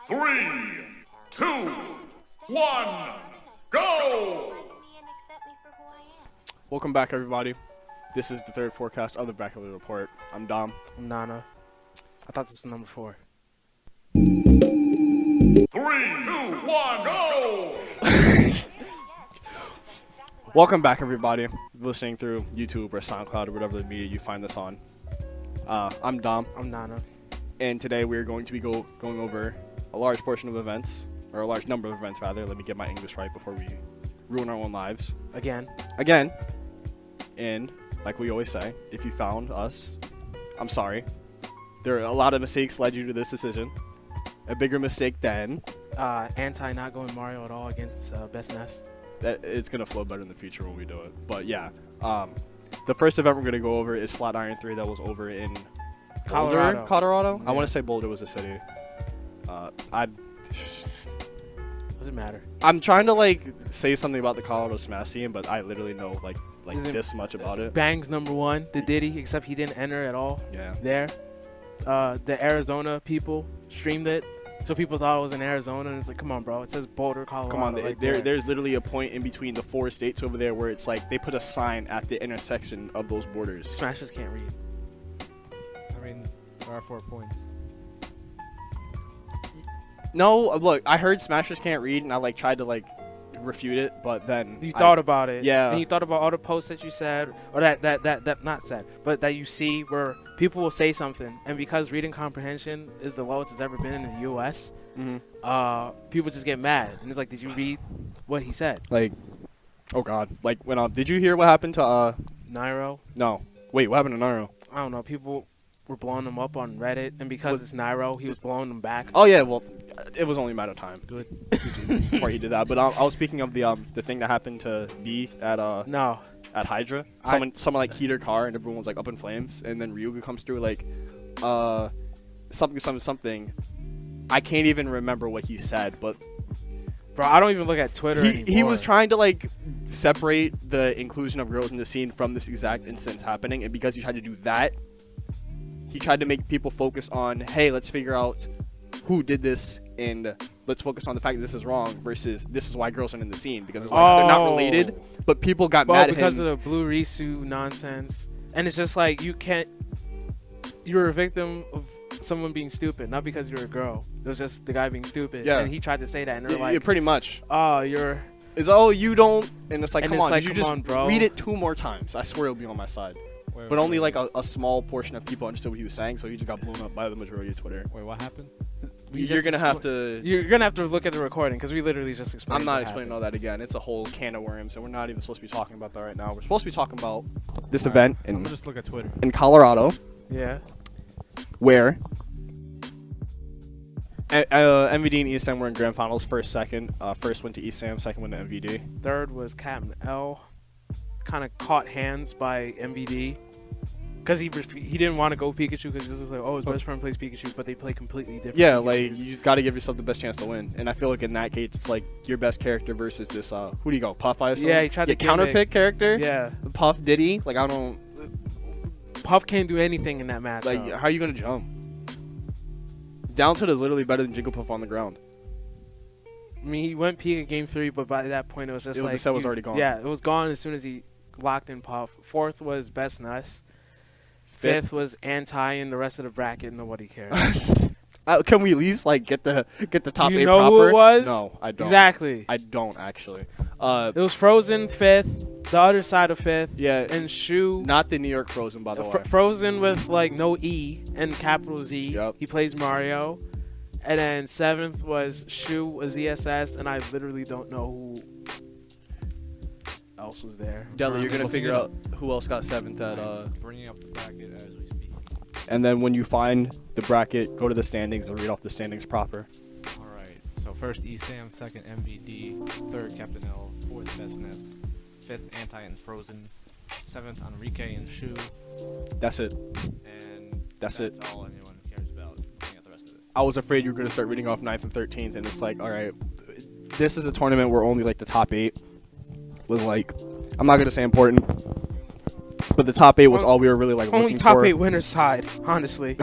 3, 2, 1, go! Welcome back, everybody. This is the third forecast of the Blackuweather report. I'm Dom. I'm Nana. I thought this was number 4. 3, 2, 1, go! Welcome back, everybody. Listening through YouTube or SoundCloud or whatever the media you find this on. I'm Dom. I'm Nana. And today we're going to be going over a large portion of events, or a large number of events, rather. Let me get my English right before we ruin our own lives. Again. And like we always say, if you found us, I'm sorry. There are a lot of mistakes led you to this decision. A bigger mistake than Anti not going Mario at all against Best Nest. that it's gonna flow better in the future when we do it. But yeah, the first event we're gonna go over is Flatiron 3 that was over in Boulder, Colorado. Yeah. I want to say Boulder was the city. Doesn't matter. I'm trying to like say something about the Colorado Smash scene, but I literally know like this much about it. Bang's number 1, the Diddy, except he didn't enter at all. Yeah. There. The Arizona people streamed it, so people thought it was in Arizona, and it's like, come on, bro. It says Boulder, Colorado. Come on, right there's literally a point in between the 4 states over there where it's like they put a sign at the intersection of those borders. Smashers can't read. I mean, there are 4 points. No, look, I heard Smashers can't read, and I like tried to like refute it, but then You thought about it. Yeah. And you thought about all the posts that you said, or that not said, but that you see where people will say something, and because reading comprehension is the lowest it's ever been in the U.S., people just get mad, and it's like, did you read what he said? like, oh god, like when did you hear what happened to Nairo? No, wait, what happened to Nairo? I don't know. People were blowing him up on Reddit, and because it's Nairo, he was blowing them back. Oh yeah, well, it was only a matter of time. Good. Before he did that, but I was speaking of the thing that happened to B at No. at Hydra. Someone like heat her car and everyone was like up in flames, and then Ryuga comes through like something. I can't even remember what he said, but Bro, I don't even look at Twitter he anymore. was trying to like separate the inclusion of girls in the scene from this exact incident happening, and because he tried to do that, he tried to make people focus on, hey, let's figure out who did this and let's focus on the fact that this is wrong versus this is why girls aren't in the scene, because it's like they're not related, but people got mad at him because of the Blue Risu nonsense. And it's just like, you're a victim of someone being stupid, not because you're a girl. It was just the guy being stupid. Yeah. And he tried to say that, and they're yeah, like, pretty much. oh, you're... It's, oh, you don't, and it's like, And come it's on, like, you come just on, bro. read it 2 more times. I swear it'll be on my side. Wait, But wait, only wait, like a small portion of people understood what he was saying, so he just got blown up by the majority of Twitter. Wait, what happened? You're gonna have to. You're gonna have to look at the recording, because we literally just explained. I'm not what explaining all happened. that again. It's a whole can of worms, and we're not even supposed to be talking about that right now. We're supposed to be talking about this event I'm gonna just look at Twitter. in Colorado, Yeah. where MVD and ESM were in grand finals. First went to ESM, second went to MVD. Third was Captain L. Kind of caught hands by MVD. Because he didn't want to go Pikachu, because this is like, oh, his best friend plays Pikachu, but they play completely different. Yeah, like Pikachus. you got to give yourself the best chance to win, and I feel like in that case, it's like your best character versus this. Who do you go? Puff, I assume? Yeah, he tried to counter pick character. Yeah. Puff Diddy. Like I don't. Puff can't do anything in that match. Like how are you gonna jump? Down tilt is literally better than Jigglypuff on the ground. I mean, he went Pika game 3, but by that point, it was just The like... set was already gone. Yeah, it was gone as soon as he locked in Puff. 4th was Best Nuss. 5th was Anti, and the rest of the bracket, nobody cares. Can we at least like get the top Do you 8 know proper? who it was? No, I don't. Exactly. I don't actually. It was Frozen 5th, the other side of 5th, Yeah. and Shu. Not the New York Frozen, by the way. Frozen with like no E and capital Z. Yep. He plays Mario. And then 7th was Shu, a ZSS, and I literally don't know who else was there. Deli, you're gonna Looking figure it out who else got 7th at Bringing up the bracket as we speak. and then when you find the bracket, go to the standings and read off the standings proper. All right. So first ESAM, second MVD, third Captain L, fourth Best Nest, fifth Anti and Frozen, seventh Enrique and Shu, That's it. and That's it. all anyone cares about. Looking at the rest of this. I was afraid you were gonna start reading off 9th and 13th, and it's like, all right, this is a tournament where only like the top 8 was like, I'm not gonna say important, but the top 8 was all we were really like Only looking top for. 8 winners side, honestly.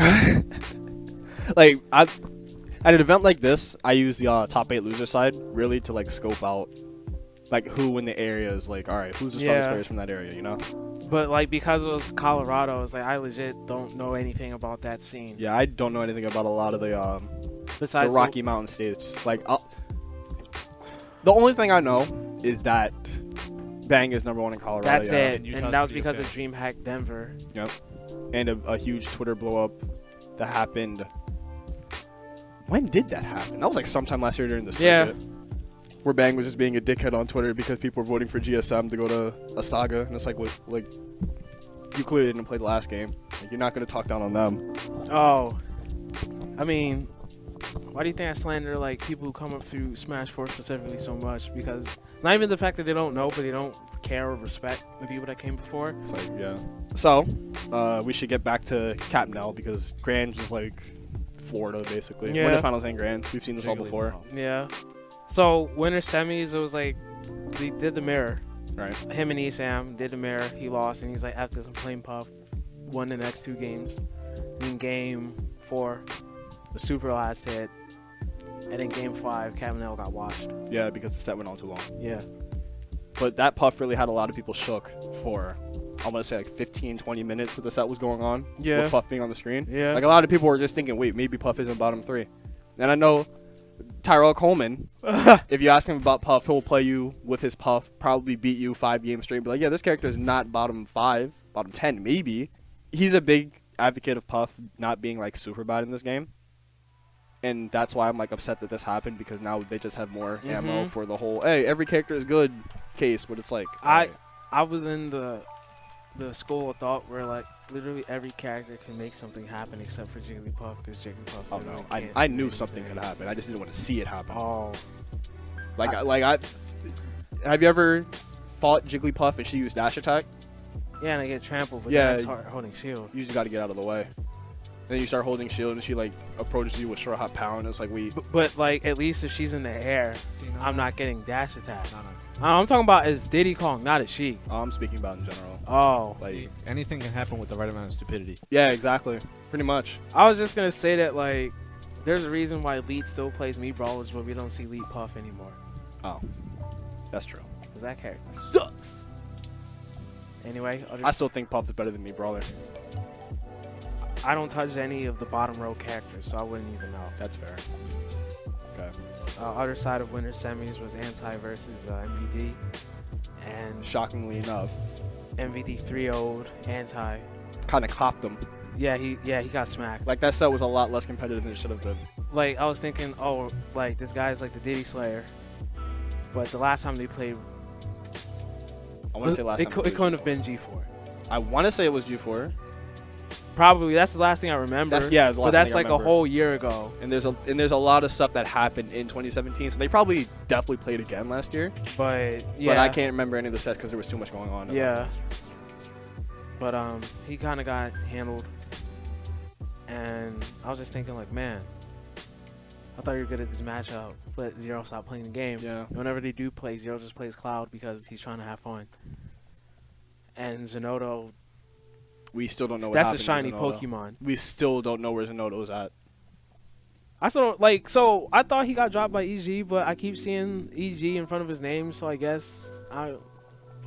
Like At an event like this, I use the top 8 loser side really to like scope out like who in the area is like, all right, who's the strongest players from that area, you know? But like because it was Colorado, it's like I legit don't know anything about that scene. Yeah, I don't know anything about a lot of the Besides Rocky Mountain states. Like, the only thing I know is that Bang is #1 in Colorado. That's it, And and that was because of DreamHack Denver. Yep. And a huge Twitter blow up that happened. When did that happen? That was like sometime last year during the circuit. Where Bang was just being a dickhead on Twitter because people were voting for GSM to go to a saga, and it's like, what, like, you clearly didn't play the last game. Like, you're not gonna talk down on them. Oh, I mean, why do you think I slander like people who come up through Smash 4 specifically so much? Because not even the fact that they don't know, but they don't care or respect the people that came before. It's like, yeah. So, we should get back to Capnell because Grange is like Florida basically. Yeah. Winter Finals and Grange. We've seen this all before. Yeah. So winter semis, it was like they did the mirror. Right. Him and Esam did the mirror. He lost, and he's like, after some plain puff, won the next 2 games. In game 4, the super last hit, and in game 5, Cabanel got washed. Yeah, because the set went on too long. Yeah. But that puff really had a lot of people shook for, I want to say, like 15, 20 minutes that the set was going on. Yeah. With Puff being on the screen. Yeah. Like, a lot of people were just thinking, wait, maybe Puff isn't bottom 3. And I know Tyrell Coleman, if you ask him about Puff, he'll play you with his Puff, probably beat you 5 games straight. Be like, yeah, this character is not bottom 5, bottom 10, maybe. He's a big advocate of Puff not being, like, super bad in this game. And that's why I'm, like, upset that this happened, because now they just have more ammo for the whole, hey, every character is good case. But it's like, I was in the school of thought where, like, literally every character can make something happen except for Jigglypuff, because Jigglypuff. oh, no. I knew something could happen. I just didn't want to see it happen. Oh. Have you ever fought Jigglypuff and she used dash attack? Yeah, and I get trampled, but Yeah, then I start holding shield. You just got to get out of the way. Then you start holding shield and she like approaches you with short hop pound. It's like But like at least if she's in the air, See, no, I'm not getting dash attack. No. I'm talking about as Diddy Kong, not as Sheik. I'm speaking about in general. Oh. Like, See, anything can happen with the right amount of stupidity. yeah, exactly. Pretty much. I was just gonna say that like there's a reason why Elite still plays Meat Brawlers, but we don't see Elite Puff anymore. Oh, that's true. Cause that character sucks. Anyway, I still think Puff is better than me, Brawler. I don't touch any of the bottom row characters, so I wouldn't even know. That's fair. Okay. Other side of winter semis was Anti versus MVD, and Shockingly enough, MVD 3-0'd Anti. kind of copped him. Yeah, he got smacked. Like, that set was a lot less competitive than it should have been. Like I was thinking, oh, like this guy's like the Diddy Slayer, but the last time they played, I want to say last it time. couldn't have been G4. I want to say it was G4. Probably that's the last thing I remember. The last but that's thing I like a remember. whole year ago. And there's a lot of stuff that happened in 2017, so they probably definitely played again last year. But yeah, But I can't remember any of the sets because there was too much going on. Yeah. But he kind of got handled, and I was just thinking like, man, I thought you were good at this matchup, but Zero stopped playing the game. Yeah. And whenever they do play, Zero just plays Cloud because he's trying to have fun. And Zenodo, We still don't know what that's happened a shiny to Zenodo. Pokemon. We still don't know where Zenodo's at. I still don't, like, so I thought he got dropped by EG, but I keep seeing EG in front of his name, so I guess I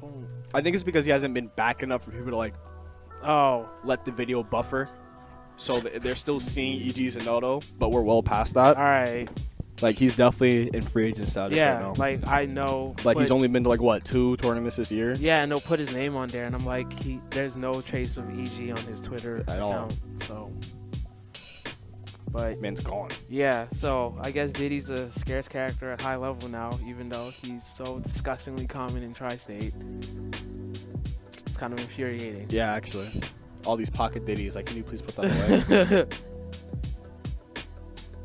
don't. I think it's because he hasn't been back enough for people to like Oh, let the video buffer. So they're still seeing EG Zenodo, but we're well past that. all right. Like, he's definitely in free agent status Yeah, right now. like I know. Like, he's but- only been to like what, 2 tournaments this year? Yeah, and they'll put his name on there, and I'm like, there's no trace of EG on his Twitter At all. account. So, but Man's gone. yeah, so I guess Diddy's a scarce character at high level now, even though he's so disgustingly common in Tri-State. It's kind of infuriating. Yeah, actually. All these pocket ditties. Like, can you please put that away?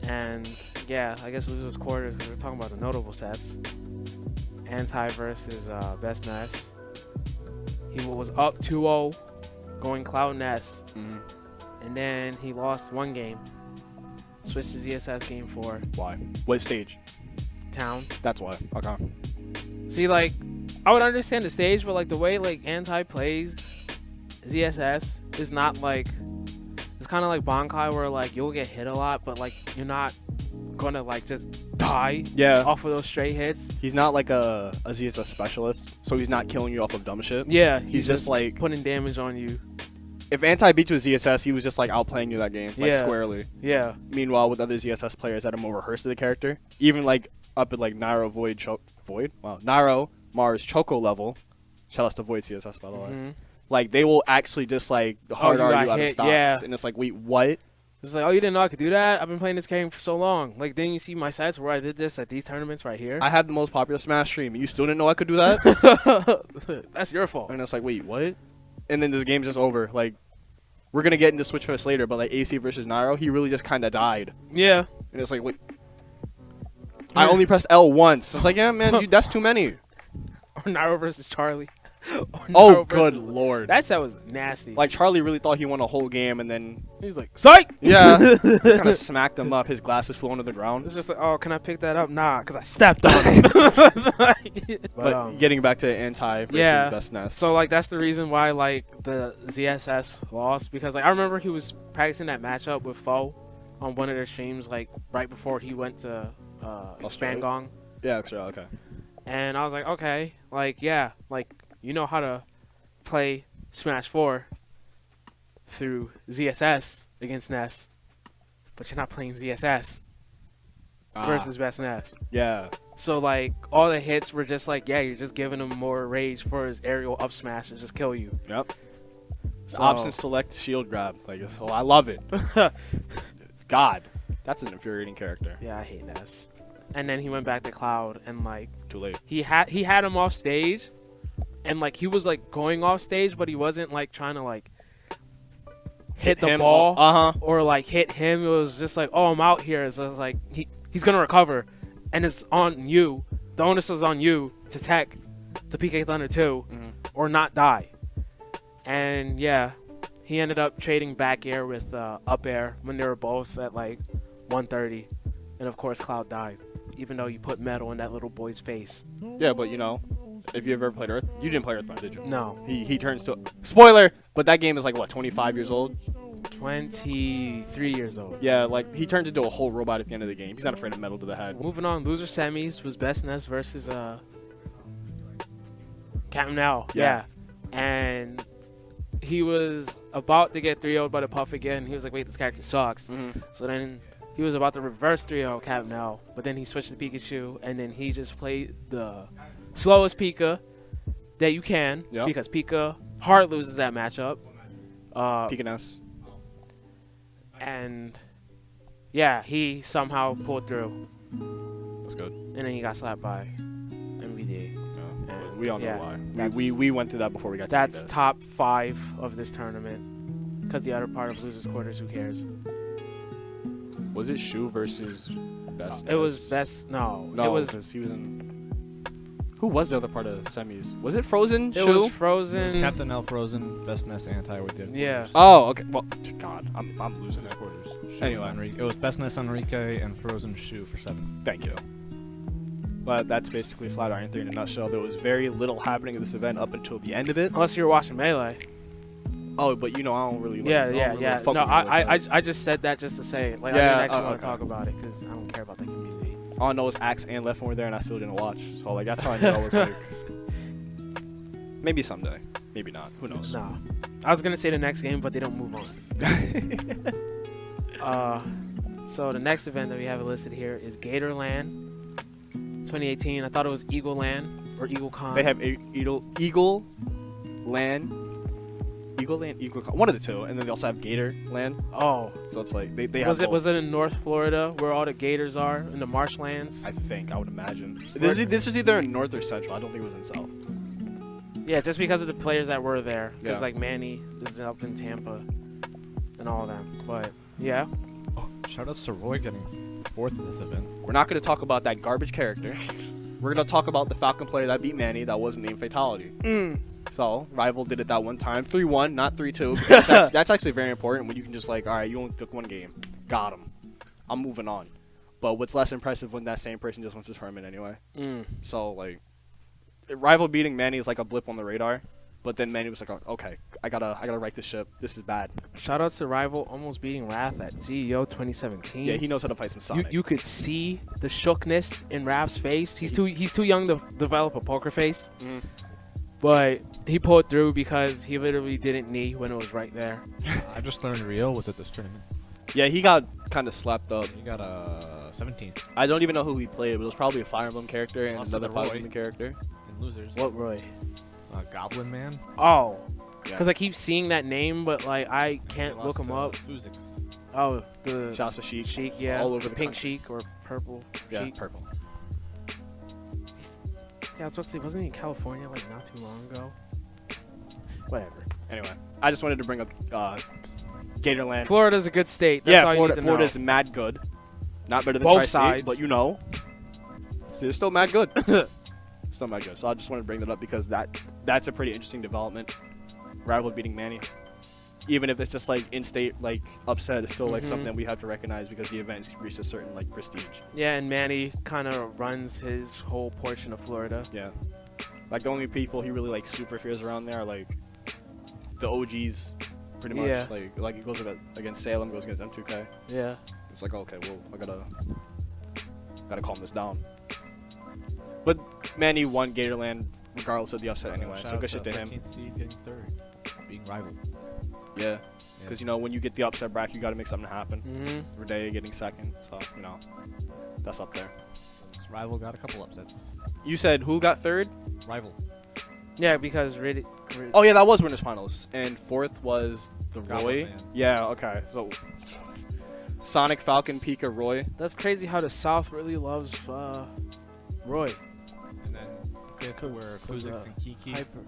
And yeah, I guess losers quarters because we're talking about the notable sets. Anti versus Best Ness. He was up 2-0, going Cloud Ness, and then he lost one game. Switched to ZSS game 4. Why? What stage? Town. That's why. Okay. See, like, I would understand the stage, but like the way like Anti plays ZSS is not like, it's kind of like Bankai where like you'll get hit a lot, but like you're not gonna like just die Yeah. off of those straight hits. He's not like a ZSS specialist, so he's not killing you off of dumb shit. Yeah, He's just like, putting damage on you. if Anti beat you with ZSS, he was just like outplaying you that game, like Yeah. squarely. Yeah. Meanwhile, with other ZSS players that are more rehearsed to the character, even like up at like Nairo, Nairo, Mars, Choco level, shout outs to Void CSS by the way, like they will actually just like hard you argue got out of hit, stocks, yeah. and it's like, wait, what? It's like, oh, you didn't know I could do that? I've been playing this game for so long. Like, didn't you see my sets where I did this at these tournaments right here? I had the most popular Smash stream, and you still didn't know I could do that? That's your fault. And it's like, wait, what? And then this game's just over. Like, we're gonna get into Switchfest later, but like AC versus Nairo, he really just kind of died. Yeah. And it's like, wait, I only pressed L once. It's like, yeah, man, that's too many. Or Nairo versus Charlie. Oh, good lord. That set was nasty. Like, Charlie really thought he won a whole game, and then... he was like, psych! Yeah. Just kind of smacked him up. His glasses flew onto the ground. It's just like, oh, can I pick that up? Nah, because I stepped on it. But getting back to Anti versus Best Nest. So, like, that's the reason why, like, the ZSS lost. Because, like, I remember he was practicing that matchup with Foe on one of their streams, like, right before he went to Spangong. Yeah, that's right. Okay. And I was like, okay, like, yeah, like, you know how to play Smash 4 through ZSS against Ness, but you're not playing ZSS versus Best Ness. Yeah. So, like, all the hits were just like, yeah, you're just giving him more rage for his aerial up smash to just kill you. Yep. So, Option select shield grab. Like, oh, I love it. God, that's an infuriating character. yeah, I hate Ness. And then he went back to Cloud, and, like, Too late. he had him off stage, and, like, he was, like, going off stage, but he wasn't, like, trying to, like, hit the him. ball or, like, hit him. It was just like, oh, I'm out here. So it's like, he's going to recover, and it's on you. The onus is on you to tech the PK Thunder 2 or not die. And, yeah, he ended up trading back air with up air when they were both at, like, 130. And, of course, Cloud died, even though you put metal in that little boy's face. Yeah, but, you know, if you ever played Earth, you didn't play Earthbound, did you? No. He turns to... Spoiler! But that game is, like, what, 25 years old? 23 years old. Yeah, like, he turns into a whole robot at the end of the game. He's not afraid of metal to the head. Moving on, loser semis was Best Nest versus Captain L. Yeah. And he was about to get 3-0'd by the Puff again. He was like, wait, this character sucks. So then he was about to reverse 3-0 Captain L, but then he switched to Pikachu, and then he just played the slowest Pika that you can, because Pika hard loses that matchup. Pika Ness. And yeah, he somehow pulled through. That's good. And then he got slapped by MVD. Yeah, we all know why. that's- We went through that before we got to That's this. top 5 of this tournament. Because the other part of losers quarters, who cares? Was it Shu versus Best? It was best. No, No, it was. because he was in. Who was the other part of the semis? Was it Frozen? It Shu? was Frozen. Captain L Frozen, Best Nest Anti with the Yeah. Oh, okay. Well, God, I'm losing that quarters. Anyway, Enrique. It was Best Nest Enrique and Frozen Shoe for 7. thank you. But that's basically Flat Iron 3 in a nutshell. There was very little happening at this event up until the end of it. Unless you were watching Melee. Oh, but you know, I don't really. Like, Yeah, I don't yeah, really yeah. fuck No, with it like that. I just said that just to say it. Like, I Yeah, didn't actually want okay. to talk about it because I don't care about the community. All I know is Axe and Left were there, and I still didn't watch. So like that's how I knew I was like. Maybe someday, maybe not. Who knows? Nah. I was gonna say the next game, but they don't move on. So the next event that we have listed here is GatorLAN 2018. I thought it was Eagle Land or Eagle Con. They have Eagle Land, one of the two, and then they also have Gator Land. Oh, So it's like they have. was it both. was it in North Florida where all the gators are in the marshlands? I think I would imagine. This is either in North or Central. I don't think it was in South. Yeah, just because of the players that were there. Because Yeah. like Manny is up in Tampa and all of them. But yeah, Shoutouts to Roy getting 4th in this event. We're not going to talk about that garbage character. We're going to talk about the Falcon player that beat Manny that wasn't named Fatality. So, Rival did it that one time. 3-1, not 3-2. That's actually very important when you can just like, all right, you only took one game. Got him. I'm moving on. But what's less impressive when that same person just wins the tournament anyway. So, like, Rival beating Manny is like a blip on the radar. But then Manny was like, oh, okay, I gotta right this ship. This is bad. Shout out to Rival almost beating Raph at CEO 2017. Yeah, he knows how to fight some Sonic. You could see the shookness in Raph's face. He's too young to develop a poker face. But he pulled through because he literally didn't knee when it was right there. I just learned Rio was at this tournament. Yeah, he got kind of slapped up. He got a 17 I don't even know who he played, but it was probably a Fire Emblem character and Lost to another the Fire Roy. Emblem character. in losers. What Roy? Goblin Man. Oh, Yeah. because I keep seeing that name, but like I can't Lost look him to up. Fuzix. Oh, the Shouts to Sheik. Sheik, yeah, all over the the pink country. Sheik or purple Yeah, Sheik. purple. Yeah, I was about to say, wasn't he in California like not too long ago? Whatever. Anyway, I just wanted to bring up GatorLAN. Florida's a good state. That's all Yeah, you need to know. Florida's mad good. Not better than Both Tri-State, sides. but you know, it's still mad good. Still mad good. So I just wanted to bring that up because that's a pretty interesting development. Rival beating Manny. Even if it's just like in-state like upset, it's still like something we have to recognize because the event's reached a certain like prestige. Yeah, and Manny kind of runs his whole portion of Florida. Yeah. Like the only people he really like super fears around there are like the OGs, pretty much. Yeah. Like he goes against Salem, goes against M2K. Yeah. It's like, okay, well, I gotta calm this down. But Manny won GatorLAN regardless of the upset anyway, so good shit to him. 15th seed getting third, being Rival. Yeah, because you know when you get the upset bracket, you gotta make something happen. Mm-hmm. Rodea getting second, so you know that's up there. This Rival got a couple upsets. You said who got third? Rival. Yeah, because Oh yeah, that was winners finals, and fourth was the Goblin Roy. Man. Yeah, okay, so Sonic, Falcon, Pika, Roy. that's crazy how the South really loves Roy. And then fifth were Fuzix and Kiki. Hyper.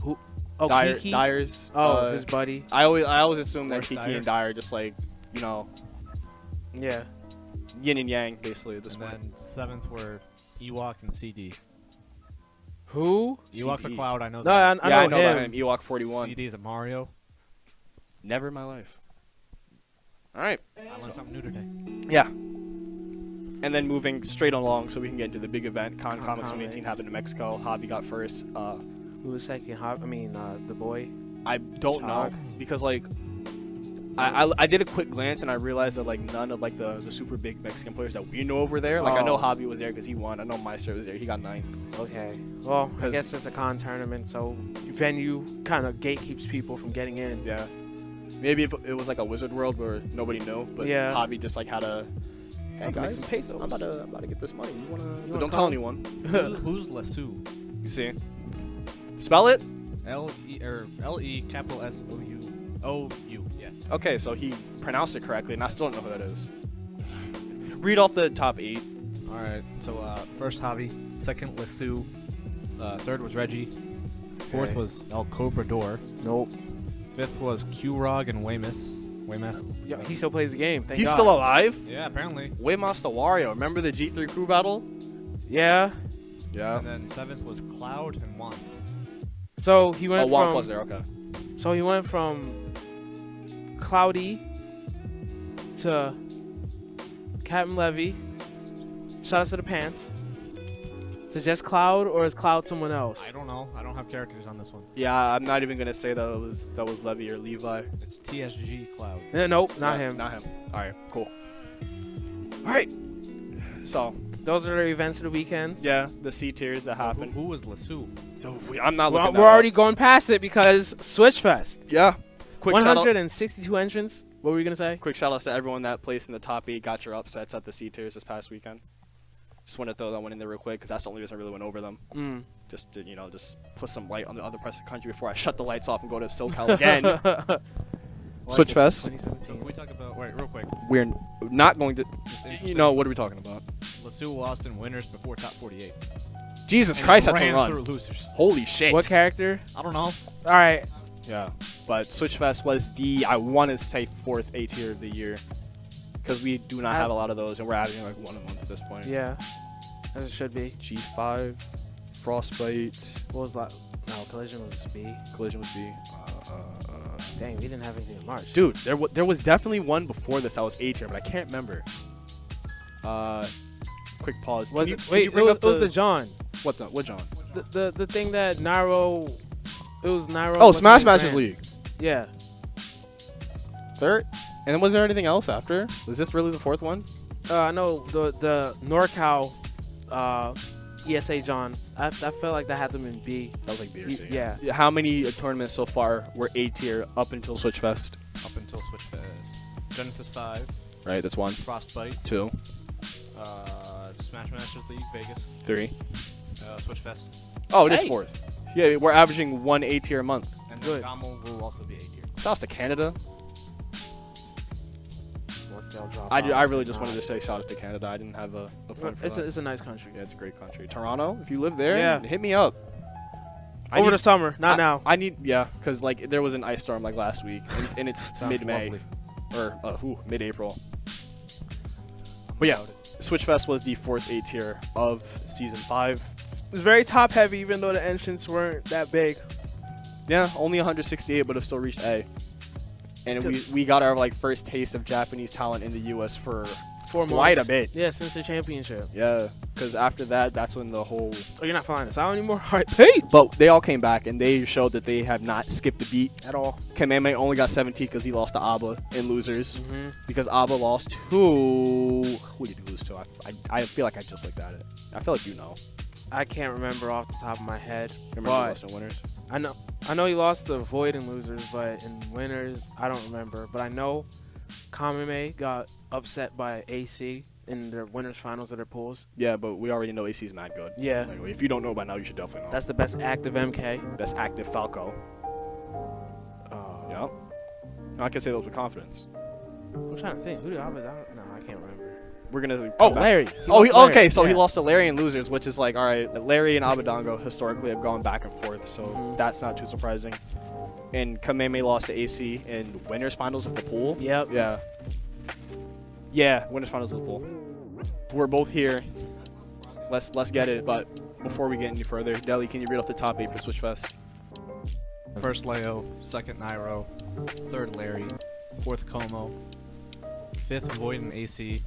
Who? Oh, Kiki. Dyer's. Oh, his buddy. I always assume that Force Kiki Dyer. and Dyer just like you know Yeah. yin and yang basically at this And point. then seventh were Ewok and CD. Who? Ewok's a CD. Cloud, I know No, that. I Yeah, I know know him. about him. Ewok 41. CD is a Mario. Never in my life. All right. I learned something new today. Yeah. And then moving straight along so we can get into the big event. ConComics 2018 ConComics. happened in Mexico. Hobby got first. Who was second? The boy. I don't know Chog. because like I did a quick glance and I realized that like none of like the super big Mexican players that we know over there. Like I know Oh. Hobby was there because he won. I know Meister was there. He got 9th. Okay. Well, I 'Cause- guess it's a con tournament, so venue kind of gatekeeps people from getting in. Yeah. Maybe if it was like a Wizard World where nobody knew, but Yeah. Hobby just like had a. Hey Make guys, some pesos. I'm about to get this money. You wanna? But wanna don't tell come? anyone. Who's Lasso? You see? Spell it. L-E capital S-O-U. Yeah. Okay, so he pronounced it correctly, and I still don't know who that is. Read off the top 8. All right. So first Hobby, second Lasso, third was Reggie, fourth Okay. was El Cobrador, Nope. fifth was Q-Rog and Waymas. Yeah, he still plays the game. Thank He's God. still alive? Yeah, apparently. Waymaster Wario. Remember the G3 crew battle? Yeah. Yeah. And then seventh was Cloud and Juan. So he Oh, went Womp from. was there, okay. So he went from Cloudy to Captain Levy. Shout out to the pants. To just Cloud, or is Cloud someone else? I don't know. I don't have characters on this one. Yeah, I'm not even gonna say that was Levy or Levi. It's TSG Cloud. Nope, not Yeah, him. Not him. Alright, cool. Alright. So, Those are the events of the weekends. yeah, the C tiers that Who, happened. who was Lasso? So I'm not We're, looking we're that already up. going past it because Switchfest. Yeah. Quick shout out. 162 entrants. What were you gonna say? Quick shout outs to everyone that placed in the top 8, got your upsets at the C tiers this past weekend. Just want to throw that one in there real quick because that's the only reason I really went over them. Just to, just put some light on the other parts of the country before I shut the lights off and go to SoCal again. Switchfest. So 2017. can we talk about, wait, real quick. We're not going to. Just You interesting. know, what are we talking about? Lasso lost in winners before top 48. Jesus And Christ, that's a ran run. through losers. Holy shit. What character? I don't know. All right. Yeah. But Switchfest was I want to say 4th A tier of the year. Because we do not have a lot of those, and we're adding like one a month at this point. Yeah. As it should be. G5, Frostbite, What was that? No, Collision was B. Collision was B. Dang, we didn't have anything in March. Dude, there was definitely one before this that was A tier, but I can't remember. Quick pause. Was Can it? you Wait, bring it up was the John. What John? The thing that Naro. It It was Nairo. Oh, what's Smash his name, Masters Vance. League. Yeah. Third. And then was there anything else after? Was this really the fourth one? I know the NorCal ESA John. I felt like that had them in B. That was like B or C. Yeah. How many tournaments so far were A tier up until Switchfest? Up until Switchfest. Genesis 5, Right, that's 1. Frostbite, 2. Smash Masters League, Vegas, 3. Switchfest, Oh, it is Hey. 4th. Yeah, we're averaging 1 A tier a month. and Good. then Gamo will also be A tier. Shouts to Canada. Once they'll drop I out, really just wanted to nice. say shout out to Canada. I didn't have a point for It's that. a nice country. Yeah, it's a great country. Toronto, if you live there, Yeah. hit me up. Over the summer, not now. I need, yeah, because like there was an ice storm like last week, and it's Sounds mid-May lovely. or mid-April. But yeah, Switchfest was the 4th A tier of season 5. It was very top heavy, even though the entrants weren't that big. Yeah, only 168, but it still reached A. And we got our like first taste of Japanese talent in the U.S. for 4 months. quite a bit. Yeah, since the championship. Yeah, because after that, that's when the whole. Oh, you're not flying us out anymore? All right, Pete. But they all came back and they showed that they have not skipped a beat. At all. Kameme only got 17 because he lost to Abba in losers. Mm-hmm. Because Abba lost to. Who did he lose to? I feel like I just looked at it. I feel like you know. I can't remember off the top of my head. Remember who lost in winners? I know he lost to Void in losers, but in winners, I don't remember. But I know Kameme got upset by AC in their winners finals of their pools. Yeah, but we already know AC's mad good. Yeah. Anyway, if you don't know by now, you should definitely know. That's the best active MK. Best active Falco. Yep. I can say those with confidence. I'm trying to think. Who did I? No, I can't remember. We're gonna. Oh, come back. Larry. Okay, so he Yeah. lost to Larry in losers, which is like, all right, Larry and Abadango historically have gone back and forth, so Mhm. that's not too surprising. And Kameme lost to AC in winners finals of the pool. Yep. Yeah. Yeah, winners finals of the pool. We're both here. Let's get it. But before we get any further, Deli, can you read off the top 8 for Switchfest? First Leo, second Nairo, third Larry, fourth Como, fifth Void and AC,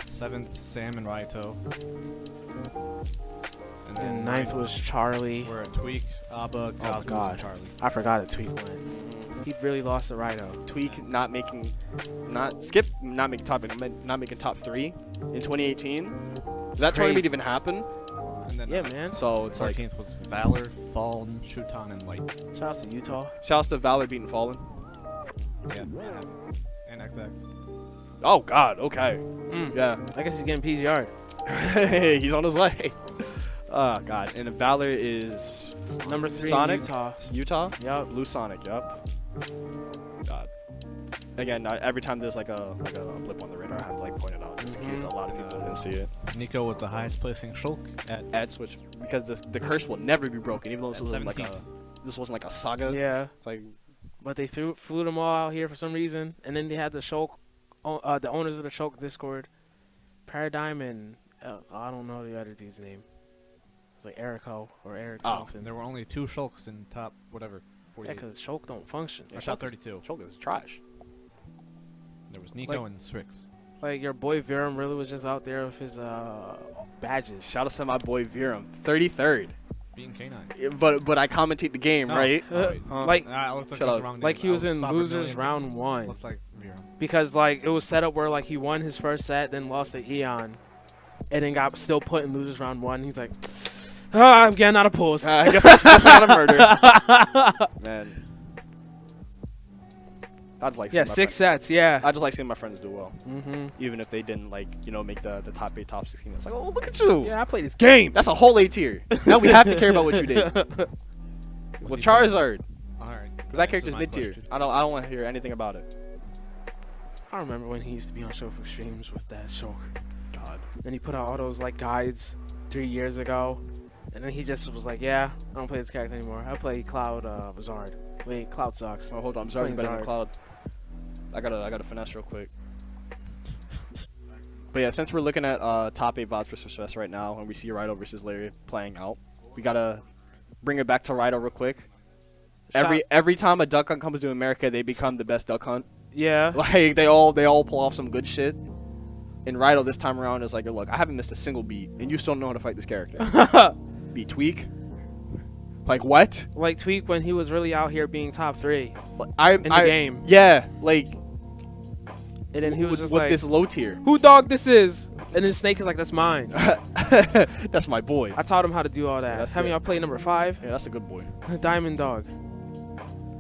seventh Sam and Raito, and then And ninth was Charlie. we're at Tweak, Abba, Cosmos, God. and Charlie. I forgot a Tweak went. He really lost to Rido. Tweak not making top 3 in 2018. Does that tournament crazy. even happen? And then Yeah, man. So it's like 13th was Valor, Fallen, Shuton, and Light. Shout out to Utah. shouts to Valor beating Fallen. Yeah, and XX. Oh God, okay. Yeah. I guess he's getting PGR'd. He's on his way. Oh God. And Valor is Number 3 Sonic? in Utah. Utah? Yup. Blue Sonic, yep. God. Again, every time there's like a blip on the radar, I have to like point it out just in case a lot of people didn't see it. Nico was the highest placing Shulk at Add Switch because the curse will never be broken, even though this At wasn't like 17th. this wasn't like a saga. Yeah. It's like But they flew them all out here for some reason. And then they had the Shulk, the owners of the Shulk Discord, Paradigm and I don't know the other dude's name. It's like Erico or Eric something. there were only 2 Shulks in top whatever. Yeah, 48. because Shulk don't function. Or top 32. Choke is trash. There was Nico Like- and Strix. Like your boy Virum really was just out there with his badges. Shout out to my boy Virum, 33rd. Beating K9. But I commentate the game, Oh. right? Oh, wait. Huh? Like I looked Shut like up. the wrong like name. he I was in Sovereign losers Million. round 1 Looks like Virum. because like it was set up where like he won his first set, then lost to Eon, and then got still put in losers round 1. He's like, I'm getting out of pools. I guess I got a murder. Man. I just like seeing Yeah, my 6 friends- sets. Yeah. I just like seeing my friends do well, Mm-hmm. even if they didn't like make the top 8, top 16. It's like, oh, look at you. Yeah, I played this game. That's a whole A tier. Now we have to care about what you did Was with he Charizard, Alright. because that character's mid tier. I don't want to hear anything about it. I remember when he used to be on show for streams with that Shulk. God. Then he put out all those like guides 3 years ago, and then he just was like, "Yeah, I don't play this character anymore. I play Cloud Bizarre. Wait, Cloud sucks." Oh, hold on. I'm sorry, Playing better than Zard. Cloud. I gotta finesse real quick. But yeah, since we're looking at top 8 VODs for Switchfest right now, and we see Rido versus Larry playing out, we gotta bring it back to Rido real quick. Every time a duck hunt comes to America, they become the best duck hunt. Yeah. Like they all pull off some good shit. And Rido this time around is like, look, I haven't missed a single beat, and you still don't know how to fight this character. Beat Tweak, Like what? Like Tweak when he was really out here being top 3 In the game. Yeah, like. And then he was just with like, this low tier. who dog this is? And then Snake is like, that's mine. That's my boy. I taught him how to do all that. That's Having good. y'all play number 5. Yeah, that's a good boy. Diamond Dog.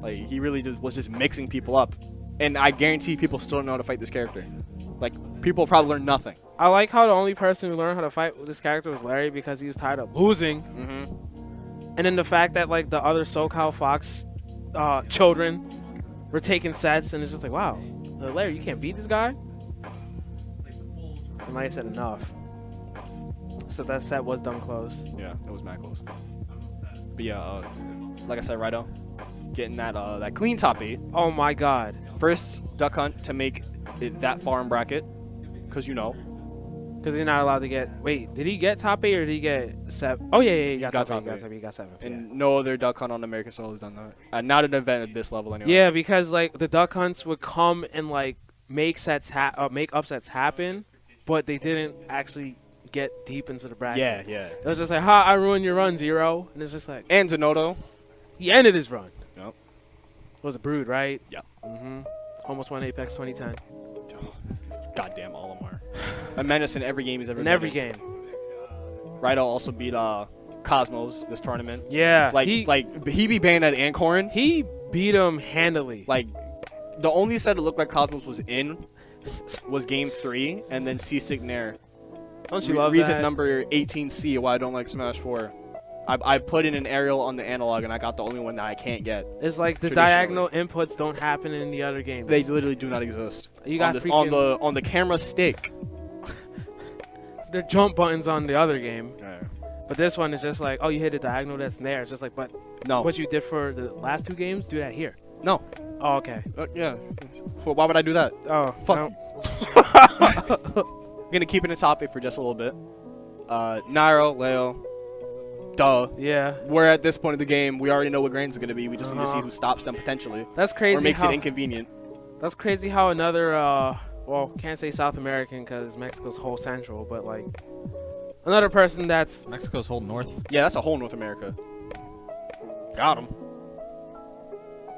Like he really was just mixing people up, and I guarantee people still don't know how to fight this character. Like people probably learn nothing. I like how the only person who learned how to fight with this character was Larry because he was tired of losing. Mm-hmm. And then the fact that like the other SoCal Fox children were taking sets, and it's just like, wow, Larry, you can't beat this guy. And like I said, enough. So that set was done close. Yeah, it was mad close. But yeah, like I said, Rido, getting that clean top 8. Oh my God. First duck hunt to make it that far in bracket, because you know. Because you're not allowed to get. Wait, did he get top 8 or did he get 7? Oh yeah, he got top 8. He got 7. And no other duck hunt on American Soul has done that. Not an event at this level anyway. Yeah, because like the duck hunts would come and like make upsets happen, but they didn't actually get deep into the bracket. Yeah, yeah. It was just like, ha, I ruined your run, Zero. And it's just like, And Zenodo. he ended his run. Yep. It was a Brood, right? Yep. Mm-hmm. Almost won Apex 2010. Goddamn Olimar. A menace in every game he's ever In been every game. Rido also beat Cosmos this tournament. Yeah. Like he be banned at Ancorin. He beat him handily. Like the only set it looked like Cosmos was in was game 3, and then Seasick Nair. Don't you love reason that? number 18C why I don't like Smash 4. I put in an aerial on the analog and I got the only one that I can't get. It's like the Traditionally. diagonal inputs don't happen in the other games. They literally do not exist. You got on the camera stick. They're jump buttons on the other game. Yeah. But this one is just like, oh, you hit a diagonal that's there. It's just like, but No. what you did for the last 2 games, do that here. No. Oh, okay. Yeah. Well, why would I do that? Oh, Fuck no. I'm gonna keep it in top 8 for just a little bit. Nairo, Leo. Duh. Yeah. We're at this point of the game. We already know what Grains is gonna be. We just need to see who stops them potentially. That's crazy. Or makes it inconvenient. That's crazy how another, well, can't say South American because Mexico's whole central, but like another person that's Mexico's whole north. Yeah, that's a whole North America. Got him.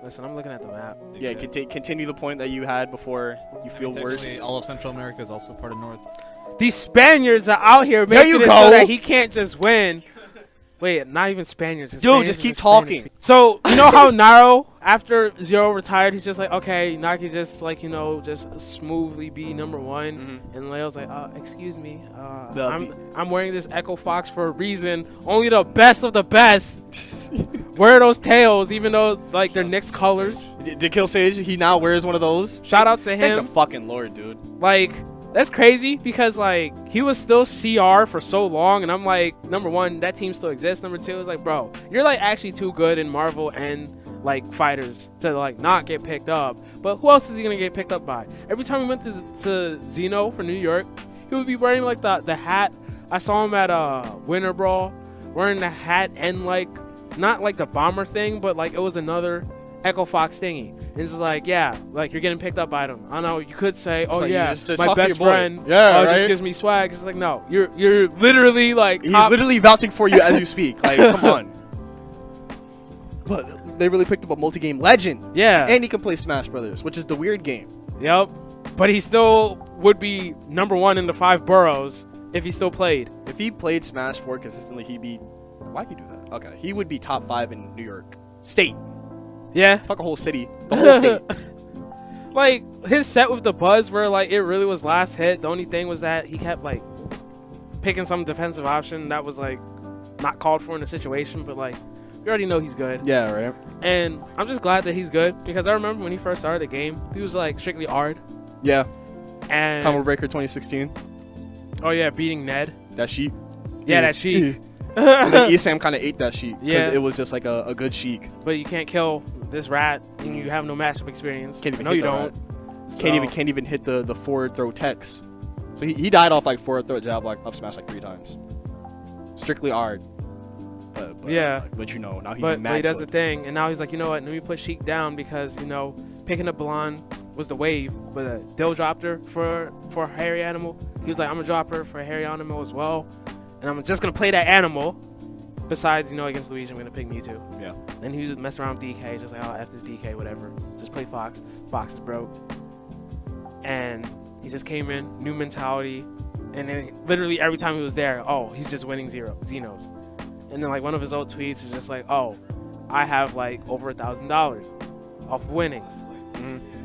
Listen, I'm looking at the map. Yeah, continue the point that you had before you feel worse. Technically, all of Central America is also part of North. These Spaniards are out here There making you it go. so that he can't just win. Wait, not even Spaniards. Dude, Spaniards just are keep Spanish talking. people. So, you know how Naro, after Zero retired, he's just like, okay, now I can just, like, you know, just smoothly be number 1. Mhm. And Leo's like, excuse me, The- I'm wearing this Echo Fox for a reason. Only the best of the best wear those tails, even though, like, they're Knicks colors. Did Kill Sage? He now wears one of those. Shout out to Thank him. the fucking Lord, dude. Like, that's crazy because, like, he was still CR for so long, and I'm like, number 1, that team still exists. Number 2 is like, bro, you're, like, actually too good in Marvel and, like, fighters to, like, not get picked up. But who else is he going to get picked up by? Every time we went to Xeno for New York, he would be wearing, like, the hat. I saw him at Winter Brawl wearing the hat and, like, not, like, the bomber thing, but, like, it was another Echo Fox thingy. And it's just like, yeah, like you're getting picked up by them. I know you could say, oh like, yeah, just my talk to best your boy. friend, Yeah, right? just gives me swag. It's like, no, you're literally like He's top. literally vouching for you as you speak. Like, come on. But they really picked up a multi-game legend. Yeah. And he can play Smash Brothers, which is the weird game. Yep. But he still would be number 1 in the 5 boroughs if he still played. If he played Smash 4 consistently, he'd be... Why'd you do that? Okay. He would be top 5 in New York State. Yeah. Fuck a whole city. The whole state. Like his set with the buzz where like it really was last hit. The only thing was that he kept like picking some defensive option that was like not called for in the situation, but like we already know he's good. Yeah, right. And I'm just glad that he's good because I remember when he first started the game, he was like strictly Ard. Yeah. And Combo Breaker 2016. oh yeah, beating Ned. That sheep. Yeah, that sheep. And then Esam kind of ate that sheep. Yeah. Because it was just like a good sheik. But you can't kill this rat and you have no matchup experience. Can't even no, hit you the don't. rat. So- Can't even hit the forward throw text. So he died off like forward throw jab like up smash like 3 times. Strictly art. But Yeah. But you know, now he's But mad he does the good. thing, and now he's like, you know what? Let me put Sheik down because you know picking up Balan was the wave, but Dill dropped her for a hairy animal. He was like, I'm gonna drop her for a hairy animal as well, and I'm just gonna play that animal. besides, against Luigi, I'm going to pick Mewtwo. Yeah. Then he would mess around with DK, just like, oh, F this DK, whatever. Just play Fox. Fox is broke. And he just came in, new mentality. And then literally every time he was there, oh, he's just winning Xenos. And then like one of his old tweets is just like, oh, I have like over $1,000 off of winnings.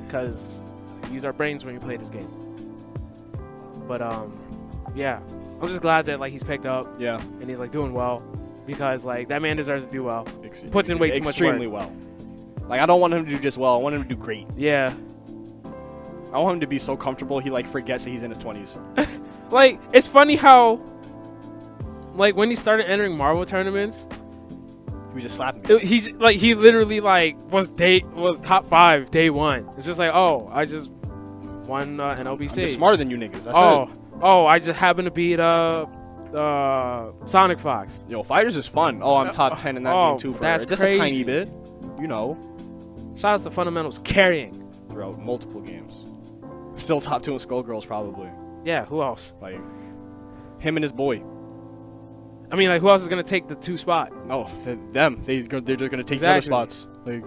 Because we use our brains when we play this game. But yeah, I'm just glad that like he's picked up. Yeah. And he's like doing well. Because like that man deserves to do well. Puts in way too much work. Extremely well. Like I don't want him to do just well. I want him to do great. Yeah. I want him to be so comfortable he like forgets that he's in his 20s. Like it's funny how like when he started entering Marvel tournaments, He was just slapping me. he literally like was top 5 day 1. It's just like, oh, I just won an OBC. I'm just smarter than you niggas. That's it. Oh, I just happened to beat Sonic Fox. Yo, Fighters is fun. Oh, I'm top 10 in that game too. For that's just crazy. a tiny bit, Shout out to Fundamentals carrying throughout multiple games. Still top 2 in Skullgirls probably. Yeah, who else? Like him and his boy. I mean, like who else is gonna take the 2 spot? Oh, them. They're just gonna take the other spots. Like,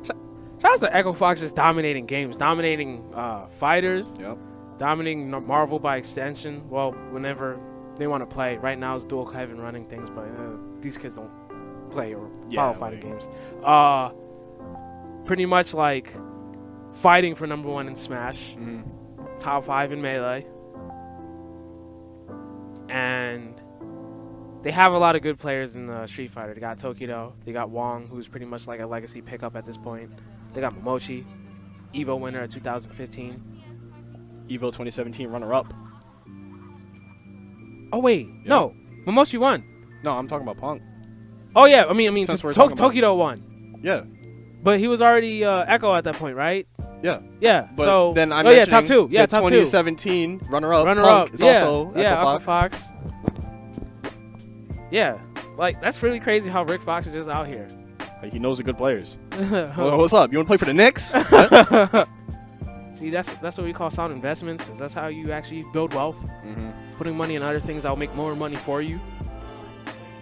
shout out to Echo Fox just dominating games, dominating fighters. Yep. Dominating Marvel by extension. Well, whenever they want to play. Right now, it's Dual Heaven running things, but these kids don't play or follow fighting games. Pretty much like fighting for #1 in Smash, top 5 in Melee, and they have a lot of good players in Street Fighter. They got Tokido, they got Wong, who's pretty much like a legacy pickup at this point. They got Momochi, Evo winner at 2015. Evo 2017 runner-up. Oh wait, no, Momochi won. No, I'm talking about Punk. Oh yeah, I mean, Tokido won. Yeah. But he was already Echo at that point, right? Yeah. Yeah. But so then I'm top 2. Yeah, top 2. 2017 runner-up. Runner-up. Is also Echo Fox. Yeah, like that's really crazy how Rick Fox is just out here. Like, he knows the good players. Well, what's up? You want to play for the Knicks? See, that's what we call sound investments, because that's how you actually build wealth. Putting money in other things that will make more money for you.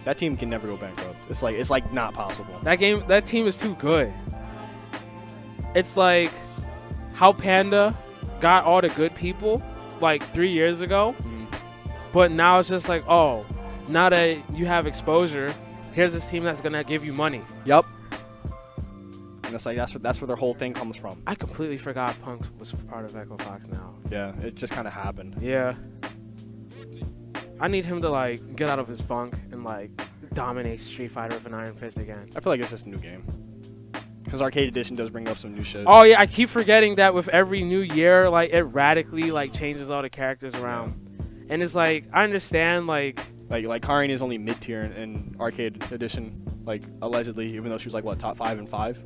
That team can never go bankrupt. It's like not possible. That team is too good. It's like how Panda got all the good people like 3 years ago, but now it's just like, oh, now that you have exposure, here's this team that's gonna give you money. Yep. And it's like that's where their whole thing comes from. I completely forgot Punk was part of Echo Fox now. Yeah, it just kind of happened. Yeah. I need him to like get out of his funk and like dominate Street Fighter with an Iron Fist again. I feel like it's just a new game. Because Arcade Edition does bring up some new shit. Oh yeah, I keep forgetting that with every new year, like it radically like changes all the characters around. Yeah. And it's like I understand like Karin is only mid tier in Arcade Edition, like allegedly, even though she was like what, top 5 and 5.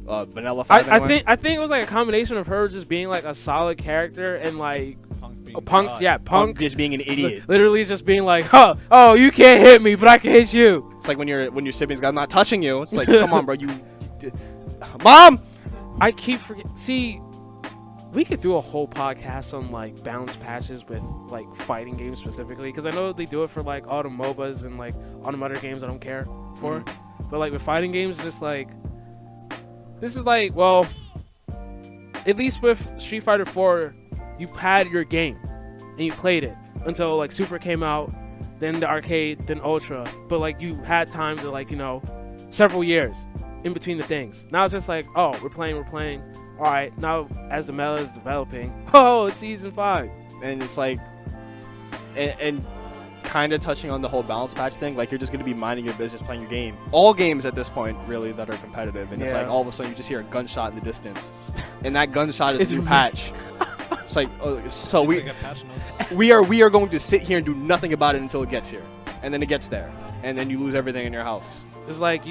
Vanilla 5. I think it was like a combination of her just being like a solid character and like Punk just being an idiot. Literally just being like, oh, you can't hit me, but I can hit you. It's like when your siblings go, I'm not touching you. It's like, come on, bro, Mom. I keep forgetting. See, we could do a whole podcast on like balance patches with like fighting games specifically, because I know they do it for like all the MOBAs and like all the other games I don't care for. But like with fighting games, it's just like this is like, well, at least with Street Fighter 4, you had your game and you played it until like Super came out, then the arcade, then Ultra. But like you had time to like, several years in between the things. Now it's just like, oh, we're playing. All right, now as the meta is developing, oh, it's season 5. And it's like, and kind of touching on the whole balance patch thing, like you're just going to be minding your business, playing your game. All games at this point, really, that are competitive. And it's like all of a sudden you just hear a gunshot in the distance. And that gunshot is a new patch. It's like, so we are going to sit here and do nothing about it until it gets here. And then it gets there. And then you lose everything in your house. It's like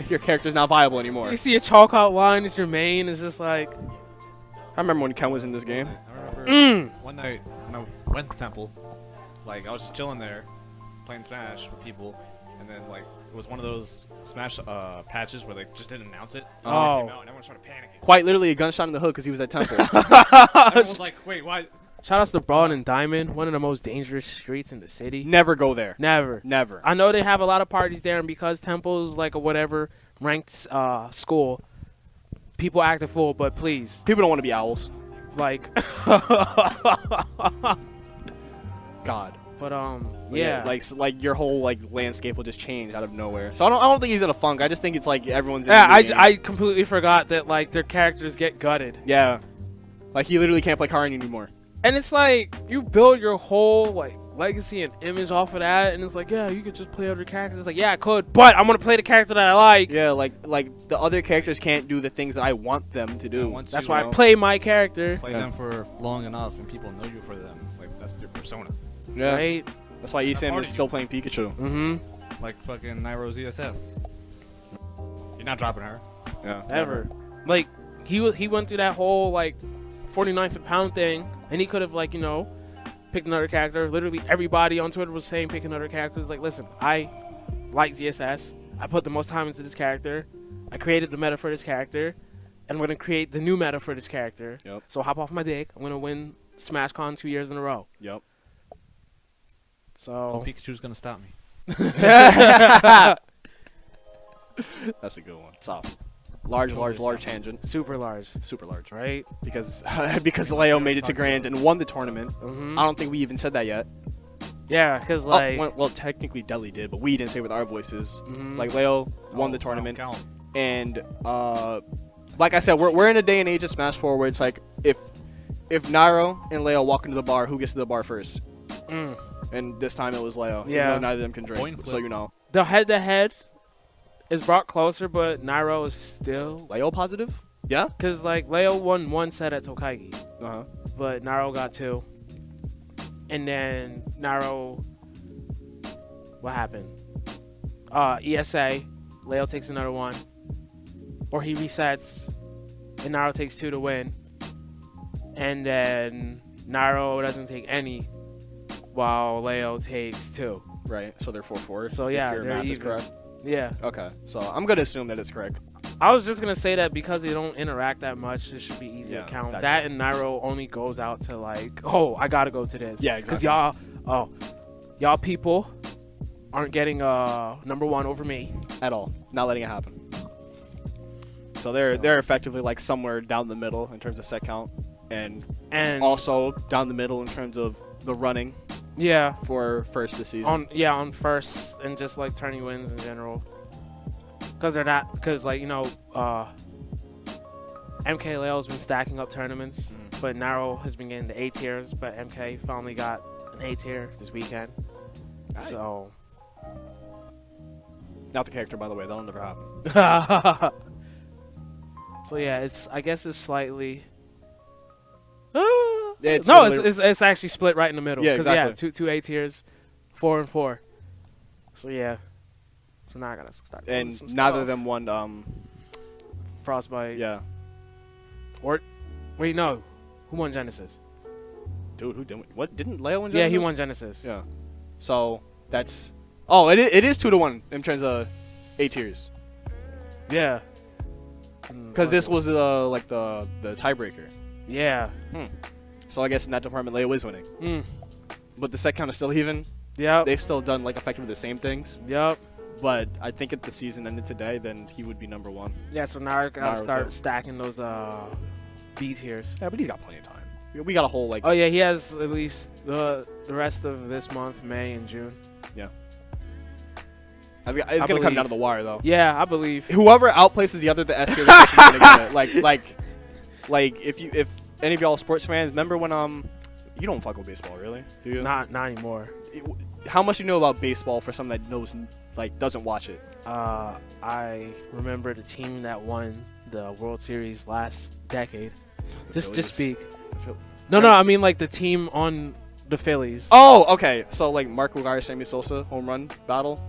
your character's not viable anymore. You see a chalk outline as your main. It's just like, I remember when Ken was in this game. I remember one night when I went to Temple, like I was just chilling there, playing Smash with people, and then like it was one of those Smash patches where they just didn't announce it. Oh. And everyone started panicking. Quite literally a gunshot in the hook because he was at Temple. Everyone was like, wait, why? Shout outs to Broad and Diamond, one of the most dangerous streets in the city. Never go there. Never. Never. I know they have a lot of parties there, and because Temple's like a whatever ranked school, people act a fool. But please, People don't want to be owls. like, God. but yeah, like your whole like landscape will just change out of nowhere. So I don't think he's in a funk. I just think it's like everyone's in yeah. the new game. I completely forgot that like their characters get gutted, Yeah. Like he literally can't play Karn anymore. and it's like you build your whole like legacy and image off of that, and it's like, yeah, you could just play other characters. It's like, yeah, I could, but I'm gonna play the character that I like. Yeah, like the other characters can't do the things that I want them to do. once That's you why I play my character. play them for long enough and people know you for them. Like that's your persona. Yeah. Right? That's why Esam is still playing Pikachu. Mm-hmm. Like fucking Nairo ZSS. You're not dropping her. Yeah. Ever. Like he went through that whole like 49 foot pound thing, and he could have like, you know, picked another character. Literally everybody on Twitter was saying pick another character. It's like, listen, I like ZSS. I put the most time into this character. I created the meta for this character, and I'm gonna create the new meta for this character. Yep. So hop off my dick. I'm gonna win SmashCon 2 years in a row. Yep. So Pikachu's gonna stop me. That's a good one. Soft. Large tangent. super large, Super large. right? Because Leo made it to Grands and won the tournament. Mm-hmm. I don't think we even said that yet. Yeah, because like, well, technically Deli did, but we didn't say with our voices. mhm. Like Leo won the tournament, Count. and like I said, we're in a day and age of Smash 4 where it's like if Nairo and Leo walk into the bar, who gets to the bar first? Mm. And this time it was Leo. even Yeah. though neither of them can Coin drink, flip. so you know. The head-to-head is brought closer, but Nairo is still Leo positive? Yeah. because like Leo won one set at Tokaigi, Uh huh. but Nairo got two, and then Nairo, what happened? ESA, Leo takes another one, or he resets, and Nairo takes two to win, and then Nairo doesn't take any, while Leo takes two. Right. So they're 4-4. So yeah, if your they're math is even. correct. Yeah. Okay. So I'm gonna assume that it's correct. I was just gonna say that because they don't interact that much, it should be easy Yeah, to count. that That and Nairo only goes out to like, oh, I gotta go to this. Yeah, Because exactly. y'all people aren't getting number one over me. At all. Not letting it happen. So they're effectively like somewhere down the middle in terms of set count, and And also down the middle in terms of the running yeah, for first this season. on first and just like tourney wins in general. Because they're not, because like, you know, MK Leo's been stacking up tournaments, but Nairo has been getting the A tiers, but MK finally got an A tier this weekend. Aight. So Not the character, by the way. That'll never happen. so yeah, I guess it's slightly. It's No, literally- it's actually split right in the middle. Yeah, 'Cause, exactly. two A tiers, 4 and 4. So yeah, so now I gotta start. doing And some neither of stuff. them won. Frostbite. Yeah. Or wait, no, who won Genesis? Dude, who didn't? What didn't Leo win? Yeah, he Genesis? won Genesis. Yeah. So that's. Oh, it is 2-1 in terms of A tiers. Yeah. Because this was like the tiebreaker. Yeah. So I guess in that department, Leo is winning. Mm. But the set count is still even. Yep. They've still done like effectively the same things. Yep. But I think if the season ended today, then he would be number one. Yeah. So now I gotta Naruto. start stacking those B tiers. Yeah, but he's got plenty of time. We got a whole like. Oh yeah, he has at least the rest of this month, May and June. It's gonna come believe. down to the wire though. Yeah, I believe. Whoever outplaces the other, the SK is gonna get it. Like if any of y'all sports fans remember when you don't fuck with baseball really, do you? Not anymore. How much you know about baseball for someone that knows doesn't watch it? I remember the team that won the World Series last decade. Just Phillies. speak. Phil- No, I mean like the team on the Phillies. Oh, okay. So like Mark McGwire, Sammy Sosa home run battle.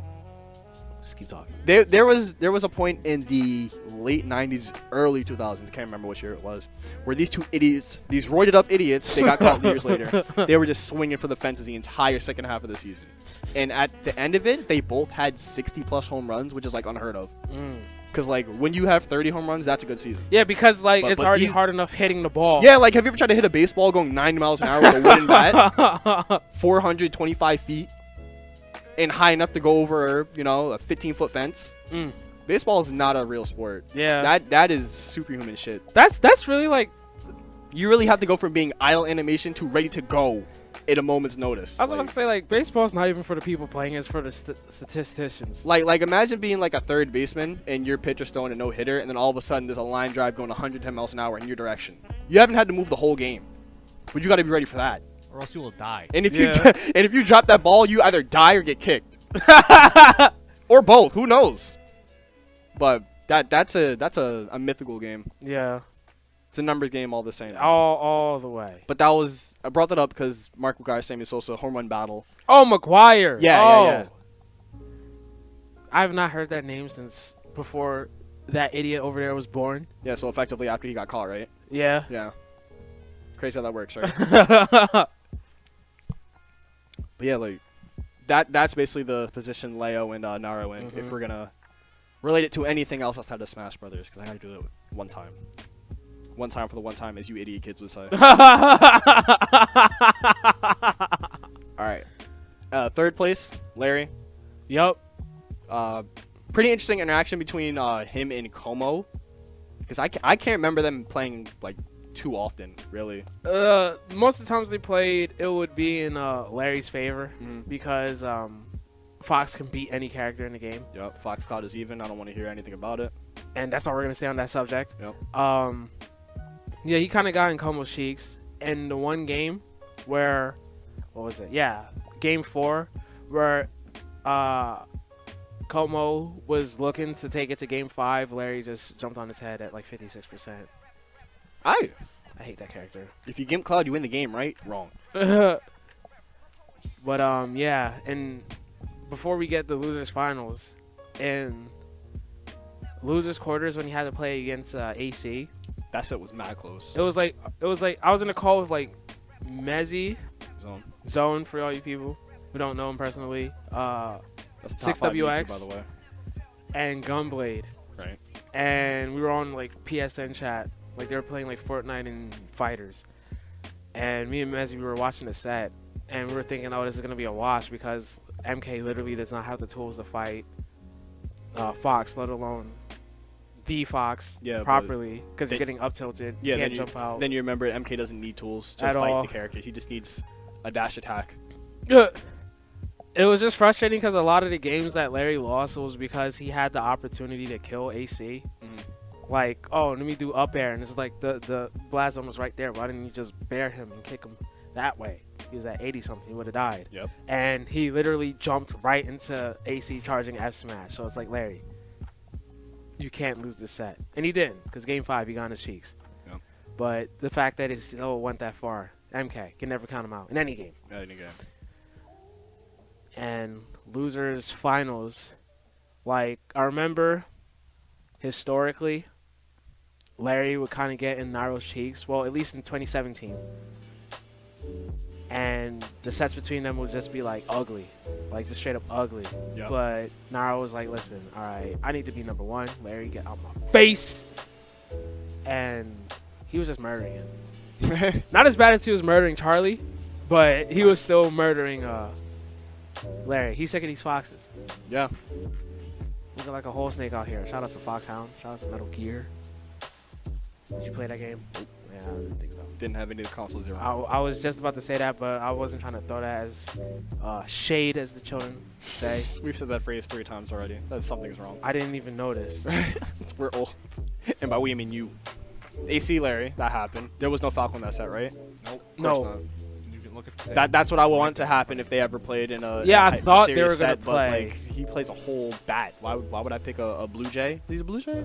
Just keep talking. There was a point in the late 90s, early 2000s, I can't remember which year it was, where these two idiots, these roided up idiots, they got caught years later. They were just swinging for the fences the entire second half of the season. And at the end of it, they both had 60 plus home runs, which is like unheard of. Because, like, when you have 30 home runs, that's a good season. Yeah, because like it's But already these- hard enough hitting the ball. Yeah, like, have you ever tried to hit a baseball going 90 miles an hour with a wooden bat? 425 feet. And high enough to go over, you know, a 15-foot fence. Mm. Baseball is not a real sport. Yeah. That is superhuman shit. That's really like. You really have to go from being idle animation to ready to go at a moment's notice. I was about to say like baseball's not even for the people playing; it's for the statisticians. Like imagine being like a third baseman and your pitcher's throwing a no-hitter, and then all of a sudden there's a line drive going 110 miles an hour in your direction. You haven't had to move the whole game, but you got to be ready for that. Or else you will die. And if Yeah. and if you drop that ball, you either die or get kicked, or both. Who knows? But that's a mythical game. Yeah, It's a numbers game all the same. all the way. But I brought that up because Mark McGuire, Sammy Sosa, home run battle. Oh, McGuire. Yeah. I have not heard that name since before that idiot over there was born. Yeah, so effectively after he got caught, right? Yeah. Yeah. Crazy how that works, right? But yeah, like that's basically the position Leo and Naro in. If we're gonna relate it to anything else outside of Smash Brothers, because I gotta do it one time. One time for the one time, as you idiot kids would say. All right. Third place, Larry. Yup. Pretty interesting interaction between him and Como, because I can't remember them playing like too often, really. Most of the times they played, it would be in Larry's favor because Fox can beat any character in the game. Yep. Fox Cloud is even. I don't want to hear anything about it. And that's all we're gonna say on that subject. Yep. Yeah, he kind of got in Como's cheeks. And the one game where, what was it? Yeah, game 4, where Como was looking to take it to game 5. Larry just jumped on his head at like 56%. I hate that character. If you Gimp Cloud, you win the game, right? Wrong. But yeah, and before we get the losers finals, in losers quarters when you had to play against AC, That set was mad close. it was like I was in a call with like Mezzy, Zone. for all you people who don't know him personally, That's the top 5 6WX. YouTube, by the way. and Gunblade, Right. and we were on like PSN chat, like they were playing like Fortnite and Fighters, and me and Mezzy, we were watching the set, and we were thinking, oh, this is gonna be a wash because MK literally does not have the tools to fight Fox, let alone the Fox properly, because you're getting up tilted. Yeah, you can't jump out. Then you remember MK doesn't need tools to At fight all. the characters. He just needs a dash attack. It was just frustrating because a lot of the games that Larry lost was because he had the opportunity to kill AC. Like, oh, let me do up air, and it's like the blast zone was right there. Why didn't you just bear him and kick him that way? He was at 80 something. He would have died. Yep. And he literally jumped right into AC charging F smash. So it's like, Larry, you can't lose this set, and he didn't because game 5 he got on his cheeks. Yep. But the fact that it still went that far, MK can never count him out in any game. And losers finals, like I remember historically, Larry would kind of get in Naro's cheeks. Well, at least in 2017. And the sets between them would just be like ugly, like just straight up ugly. Yep. But Naro was like, listen, all right, I need to be number 1. Larry, get out my face. And he was just murdering him. Not as bad as he was murdering Charlie, but he was still murdering Larry. He's sick of these foxes. Yeah. Looking like a whole snake out here. Shout out to Foxhound. Shout out to Metal Gear. Did you play that game? Yeah, I didn't think so. Didn't have any of the console zero. I was just about to say that, but I wasn't trying to throw that as shade, as the children say. We've said that phrase 3 times already. That something's wrong. I didn't even notice. We're old. And by we, I mean you. AC Larry, that happened. There was no Falcon in that set, right? Nope. Of course No. not. You can look at the That's what I want to happen if they ever played in a Yeah, in I a thought they serious were gonna set, but, play. like, he plays a whole bat. Why would I pick a Blue Jay? He's a Blue Jay?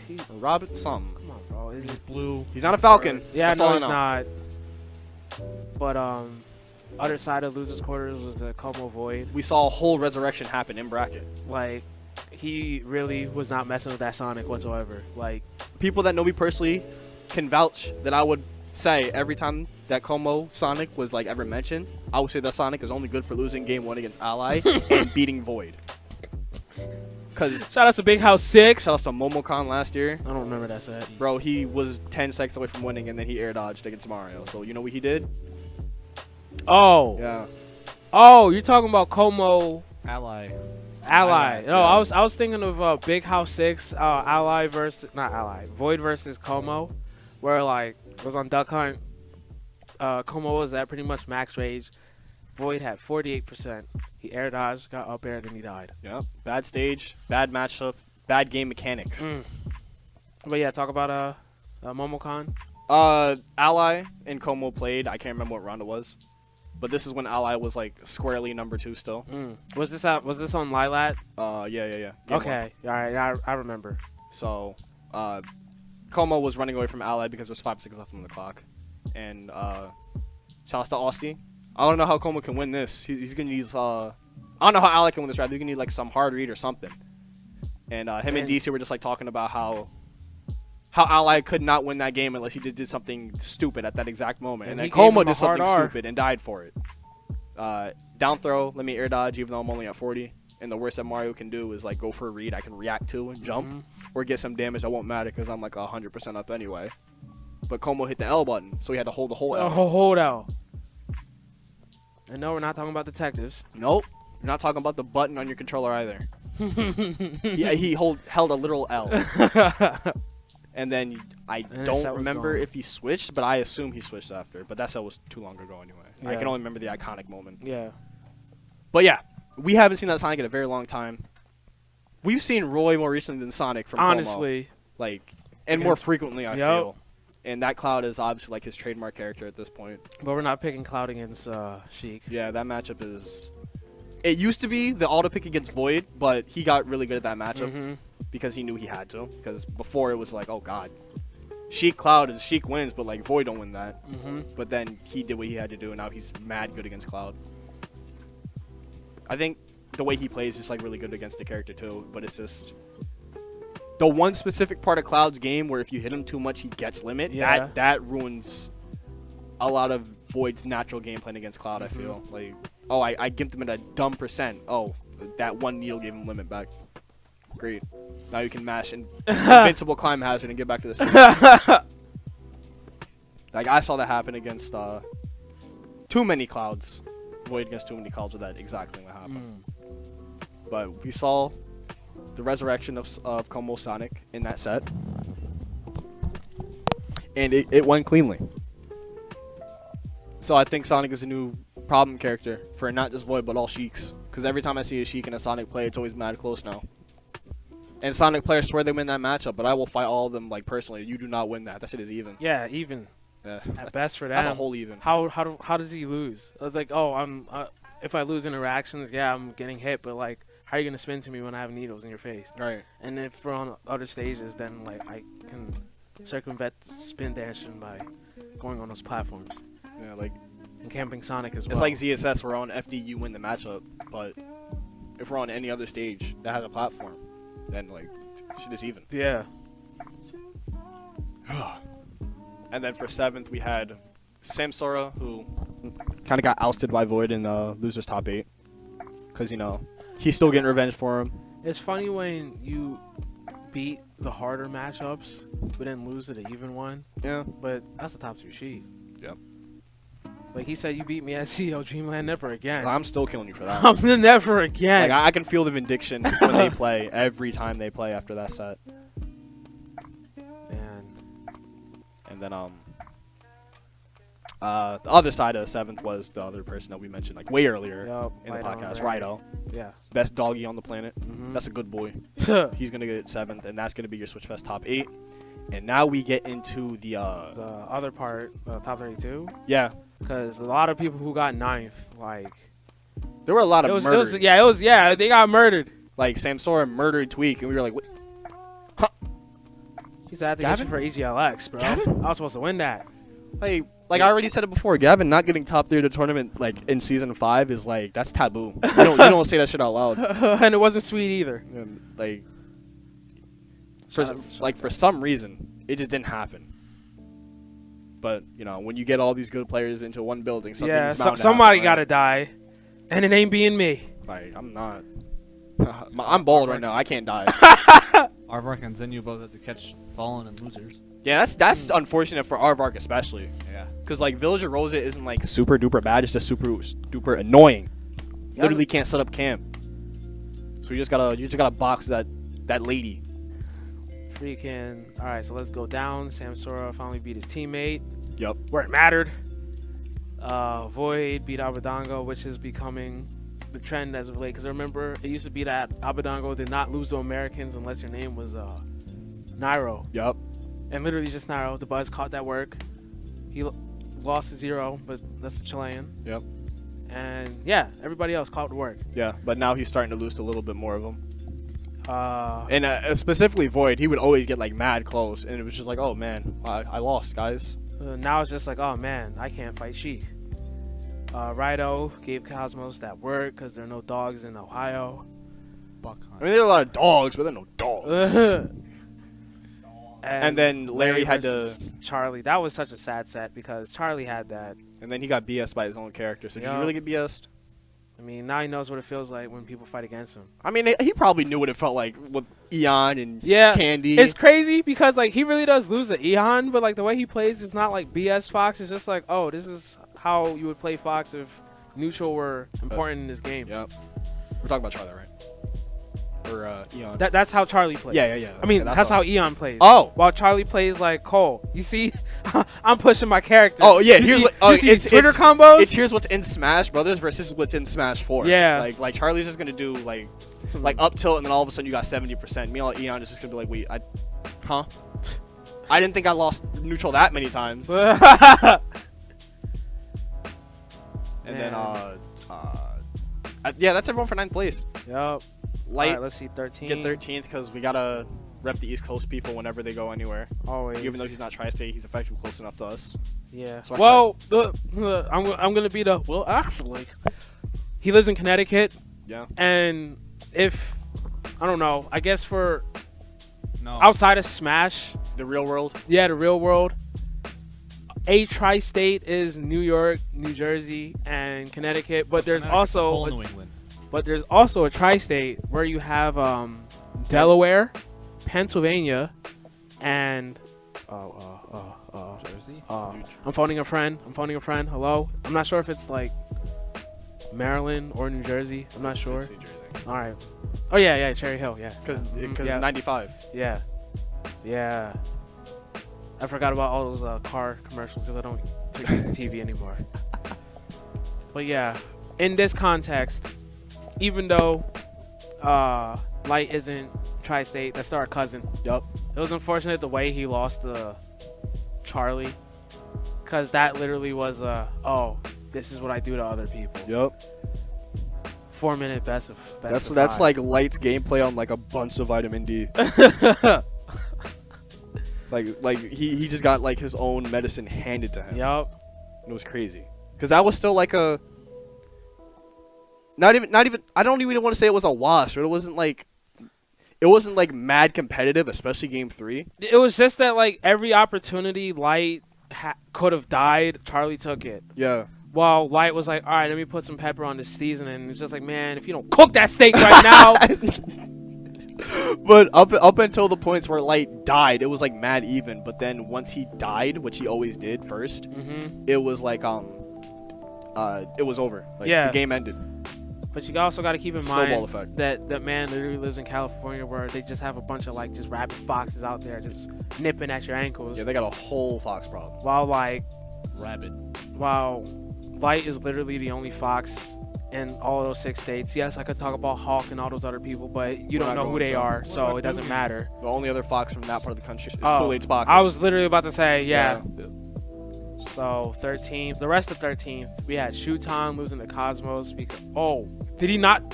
He- Or Robin? Some. Come on, bro. Is it? blue. He's not a Falcon. Yeah, That's no, all I it's know. not. But other side of losers quarters was a Como Void. We saw a whole resurrection happen in bracket. Like, he really was not messing with that Sonic whatsoever. Like, People that know me personally can vouch that I would say every time that Como Sonic was like ever mentioned, I would say that Sonic is only good for losing game 1 against Ally and beating Void. Because Shout out to Big House 6. shout out to Momocon last year. I don't remember that set. Bro, he was 10 seconds away from winning, and then he air dodged against Mario. So you know what he did? Oh. Yeah. Oh, you're talking about Como Ally. Ally. No, yeah. I was thinking of Big House 6 Ally versus not Ally. Void versus Como, where like it was on Duck Hunt. Como was at pretty much max rage. Void had 48%. He air dodged, got up aired, and he died. Yeah. Bad stage, bad matchup, bad game mechanics. But yeah, talk about Momocon. Ally and Como played. I can't remember what round it was, but this is when Ally was like squarely number 2 still. Was this on Lilat? Yeah. Game Okay, all right, I remember. So, Como was running away from Ally because there was 5 seconds left on the clock. And, shouts to Austin. I don't know how Como can win this. He's gonna use, I don't know how Ally can win this round. He's gonna need, like, some hard read or something. And, him and DC were just, like, talking about how Ally could not win that game unless he just did something stupid at that exact moment. And then he gave Como him a did something hard R. stupid and died for it. Down throw, let me air dodge even though I'm only at 40. And the worst that Mario can do is like go for a read I can react to and jump, or get some damage that won't matter because I'm like 100% up anyway. But Como hit the L button, so he had to hold the whole L. Hold out. And no, we're not talking about detectives. Nope, you're not talking about the button on your controller either. he held a literal L. And then I don't remember if he switched, but I assume he switched after. But that set was too long ago anyway. I can only remember the iconic moment. Yeah. But yeah, we haven't seen that Sonic in a very long time. We've seen Roy more recently than Sonic from Honestly. Como. Like, and more frequently, I Yep. feel. And that Cloud is obviously like his trademark character at this point. But we're not picking Cloud against Sheik. Yeah, that matchup is... It used to be the auto pick against Void, but he got really good at that matchup because he knew he had to. Because before it was like, oh god, Sheik Cloud is Sheik wins, but like Void don't win that. But then he did what he had to do, and now he's mad good against Cloud. I think the way he plays is like really good against the character too, but it's just the one specific part of Cloud's game where if you hit him too much, he gets limit. Yeah. That ruins a lot of Void's natural game plan against Cloud. I feel like, oh, I gimped him at a dumb percent. Oh, that one needle gave him limit back. Great. Now you can mash and invincible climb hazard and get back to the stage. Like I saw that happen against too many Clouds. Void against too many Clouds with that exact thing that happened. But we saw the resurrection of Como Sonic in that set. And it went cleanly. So I think Sonic is a new problem character for not just Void but all Sheiks. Because every time I see a Sheik and a Sonic play, it's always mad close now. And Sonic players swear they win that matchup, but I will fight all of them like personally. You do not win that. That shit is even. Yeah, even. Yeah. At best for them. That's a whole even. How does he lose? I was like, oh, if I lose interactions, yeah, I'm getting hit, but like, how are you gonna spin to me when I have needles in your face? Right. And if we're on other stages, then like I can circumvent spin dancing by going on those platforms. Yeah, like And camping Sonic as well. it's like ZSS. We're on FD, you win the matchup, but if we're on any other stage that has a platform, then like shit is even. Yeah. And then for 7th, we had Samsora, who kind of got ousted by Void in Losers Top 8. Because, you know, he's still getting revenge for him. It's funny when you beat the harder matchups, but then lose at an even one. Yeah. But that's the top 2 sheet. Yep. Like he said, you beat me at CEO Dreamland, never again. I'm still killing you for that. Never again. Like, I can feel the vindication when they play, every time they play after that set. And then, the other side of the 7th was the other person that we mentioned, like, way earlier in the podcast, Rido. Yeah. Best doggy on the planet. That's a good boy. He's going to get 7th, and that's going to be your Switchfest top 8. And now we get into the other part, top 32. Yeah. Because a lot of people who got 9th, like... There were a lot of murders. They got murdered. Like, Samsora murdered Tweak, and we were like, what? Huh? He said, I think this is for EGLX, bro. Gavin? I was supposed to win that. Like I already said it before, Gavin not getting top 3 of the tournament, like, in Season 5 is, like, that's taboo. You don't say that shit out loud. And it wasn't sweet either. And, like, for some reason, it just didn't happen. But, you know, when you get all these good players into one building, something somebody got to die. And it ain't being me. Like, I'm not. I'm bald right now. I can't die. Aardvark and Zinyu both had to catch Fallen and losers. Yeah, that's unfortunate for Aardvark especially. Yeah. Because like Villager Rosa isn't like super duper bad. It's just super duper annoying. Literally can't set up camp. So you just gotta box that lady. Freaking. All right, so let's go down. Samsora finally beat his teammate. Yep. Where it mattered. Void beat Abadango, which is becoming the trend as of late. Because remember, it used to be that Abadango did not lose to Americans unless your name was Nairo. Yep. And literally just Nairo. The Buzz caught that work. He lost to 0, but that's a Chilean. Yep. And yeah, everybody else caught the work. Yeah, but now he's starting to lose to a little bit more of them. And Specifically Void, he would always get like mad close, and it was just like, oh man, I lost, guys. now it's just like, oh man, I can't fight Sheik. Rido gave Cosmos that work because there are no dogs in Ohio. I mean, there are a lot of dogs, but there are no dogs. And then Larry had to... Charlie. That was such a sad set because Charlie had that. And then he got BS'd by his own character. So did you really get BS'd? I mean, now he knows what it feels like when people fight against him. I mean, he probably knew what it felt like with Eon and Candy. It's crazy because, like, he really does lose to Eon, but, like, the way he plays is not like BS Fox. It's just like, oh, this is how you would play Fox if neutral were important in this game. Yep. We're talking about Charlie, right? Or Eon. That's how Charlie plays. Yeah. I mean, Okay, that's how Eon plays. Oh. While Charlie plays like Cole. You see, I'm pushing my character. Oh, yeah. You Here's see Twitter combos? It's here's what's in Smash Brothers versus what's in Smash 4. Yeah. Like Charlie's just going to do, like up tilt, and then all of a sudden you got 70%. Meanwhile, Eon is just going to be like, wait, huh? I didn't think I lost neutral that many times. And then, yeah, that's everyone for 9th place. Yep. Light, all right, let's see, 13. Get 13th because we gotta rep the East Coast people whenever they go anywhere. Always. Even though he's not tri-state, he's effectively close enough to us. Yeah. So well, I'm gonna be the actually. He lives in Connecticut. Yeah. And if I don't know, I guess for outside of Smash, the real world. Yeah, the real world. A tri-state is New York, New Jersey, and Connecticut, but there's also New England. But there's also a tri-state where you have Delaware, Pennsylvania, and Jersey. I'm phoning a friend. Hello. I'm not sure if it's like Maryland or New Jersey. I'm not sure. New Jersey. All right. Oh yeah, Cherry Hill. Yeah. Because yeah. 95. Yeah. I forgot about all those car commercials because I don't use the TV anymore. But yeah, in this context, even though Light isn't tri-state, that's our cousin. Yup. It was unfortunate the way he lost to Charlie, because that literally was oh, this is what I do to other people. Yup. 4-minute best of That's five. like Light's gameplay on like a bunch of vitamin D. like he just got like his own medicine handed to him. Yup. It was crazy because that was still like a. Not even. I don't even want to say it was a wash, but it wasn't like mad competitive, especially game 3. It was just that like every opportunity Light could have died, Charlie took it. Yeah. While Light was like, all right, let me put some pepper on this seasoning. And it's just like, man, if you don't cook that steak right now. But up until the points where Light died, it was like mad even. But then once he died, which he always did first, it was like it was over. Like, yeah. The game ended. But you also got to keep in Snowball mind effect. that man literally lives in California where they just have a bunch of like just rabid foxes out there just nipping at your ankles. Yeah, they got a whole fox problem. While like While Light is literally the only fox in all of those 6 states. Yes, I could talk about Hawk and all those other people, but you don't know who they are, so it doesn't matter. The only other fox from that part of the country is Kool-Aid Spock. I was literally about to say, yeah. So 13th, the rest of 13th, we had Shuton losing to Cosmos. Did he not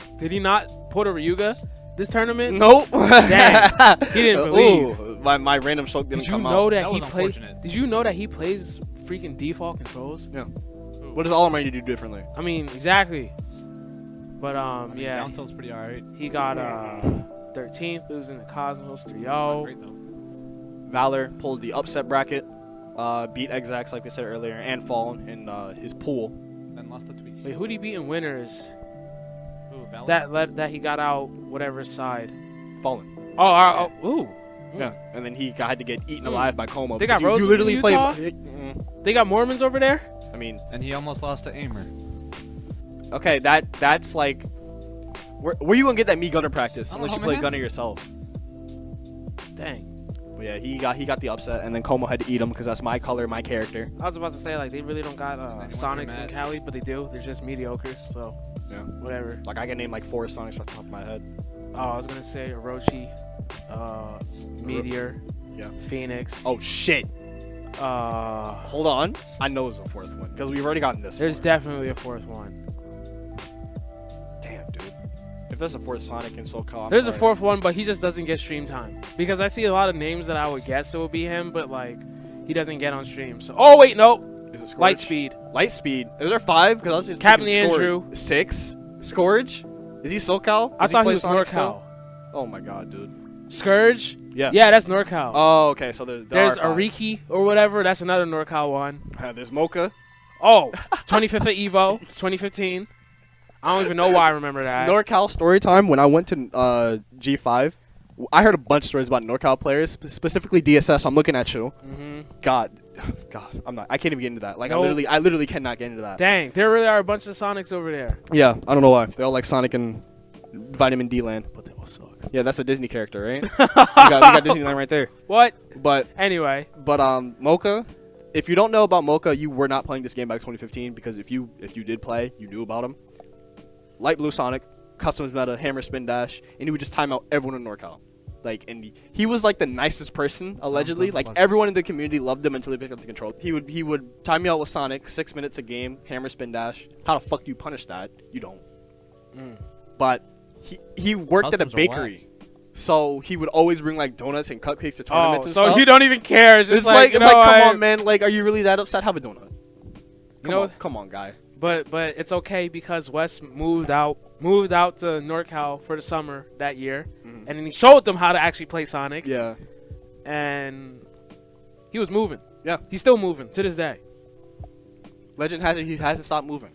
put a Ryuga this tournament? Nope. Dang, he didn't believe. Ooh, my random stroke didn't come out. Did you know that he plays freaking default controls? Yeah. What does All Mighty do differently? I mean, exactly. But yeah. Down tilt's pretty alright. He got 13th, losing to Cosmos 3-0. Valor pulled the upset bracket, beat Exax like we said earlier, and Fallen in his pool. Then lost to Tweak. Wait, who did he beat in winners? that he got out whatever side. Fallen. Ooh. Yeah, and then he had to get eaten alive by Como. They got because roses you literally in Utah? They got Mormons over there? I mean, And he almost lost to Aimer. okay, that's like, where you gonna get that me gunner practice I don't unless you know, play man. gunner yourself? Dang. But yeah, he got the upset, and then Como had to eat him because that's my color, my character. I was about to say, like, they really don't got went Sonics through in Matt. Cali, but they do. They're just mediocre, so Yeah. whatever. Like I can name like 4 Sonics off the top of my head. Oh, I was gonna say Orochi, Meteor, Yeah. Phoenix. Oh shit! Hold on, I know there's a 4th one because we've already gotten this. There's far. definitely a 4th one. Damn, dude. If there's a 4th Sonic in SoCal, I'm There's a sorry. 4th one, but he just doesn't get stream time because I see a lot of names that I would guess it would be him, but like he doesn't get on stream. So wait, no, Is it Scourge? Lightspeed. Lightspeed. Is there 5? Because I was just Captain thinking Scourge. Andrew. 6. Scourge. Is he SoCal? I Does thought he play was Sonic NorCal. still? Oh my god, dude. Scourge. Yeah. Yeah, that's NorCal. Oh, okay. So There's are 5. Ariki or whatever. That's another NorCal one. There's Mocha. Oh, 25th of Evo, 2015. I don't even know why I remember that. NorCal story time. When I went to G5, I heard a bunch of stories about NorCal players, specifically DSS. I'm looking at you. God, I can't even get into that. Like Nope. I literally cannot get into that. Dang, there really are a bunch of Sonics over there. Yeah, I don't know why. They all like Sonic and Vitamin D Land. But they all suck. Yeah, that's a Disney character, right? we got Disneyland right there. What? But Anyway, Mocha. If you don't know about Mocha, you were not playing this game back in 2015 because if you did play, you knew about him. Light blue Sonic, customs meta, hammer spin dash, and he would just time out everyone in NorCal. Like, and he was like the nicest person allegedly. Like everyone in the community loved him until he picked up the control. He would time me out with Sonic, 6 minutes a game, hammer spin dash. How the fuck do you punish that? You don't. But he worked at a Customs are bakery, so he would always bring like donuts and cupcakes to oh, tournaments and so stuff. you don't even care. It's just It's like, you it's know, like, come on, man. Like, are you really that upset? Have a donut. Come on, guy. But it's okay because Wes moved out to NorCal for the summer that year, and then he showed them how to actually play Sonic. Yeah. And he was moving. Yeah. He's still moving to this day, Legend has it. He hasn't stopped moving.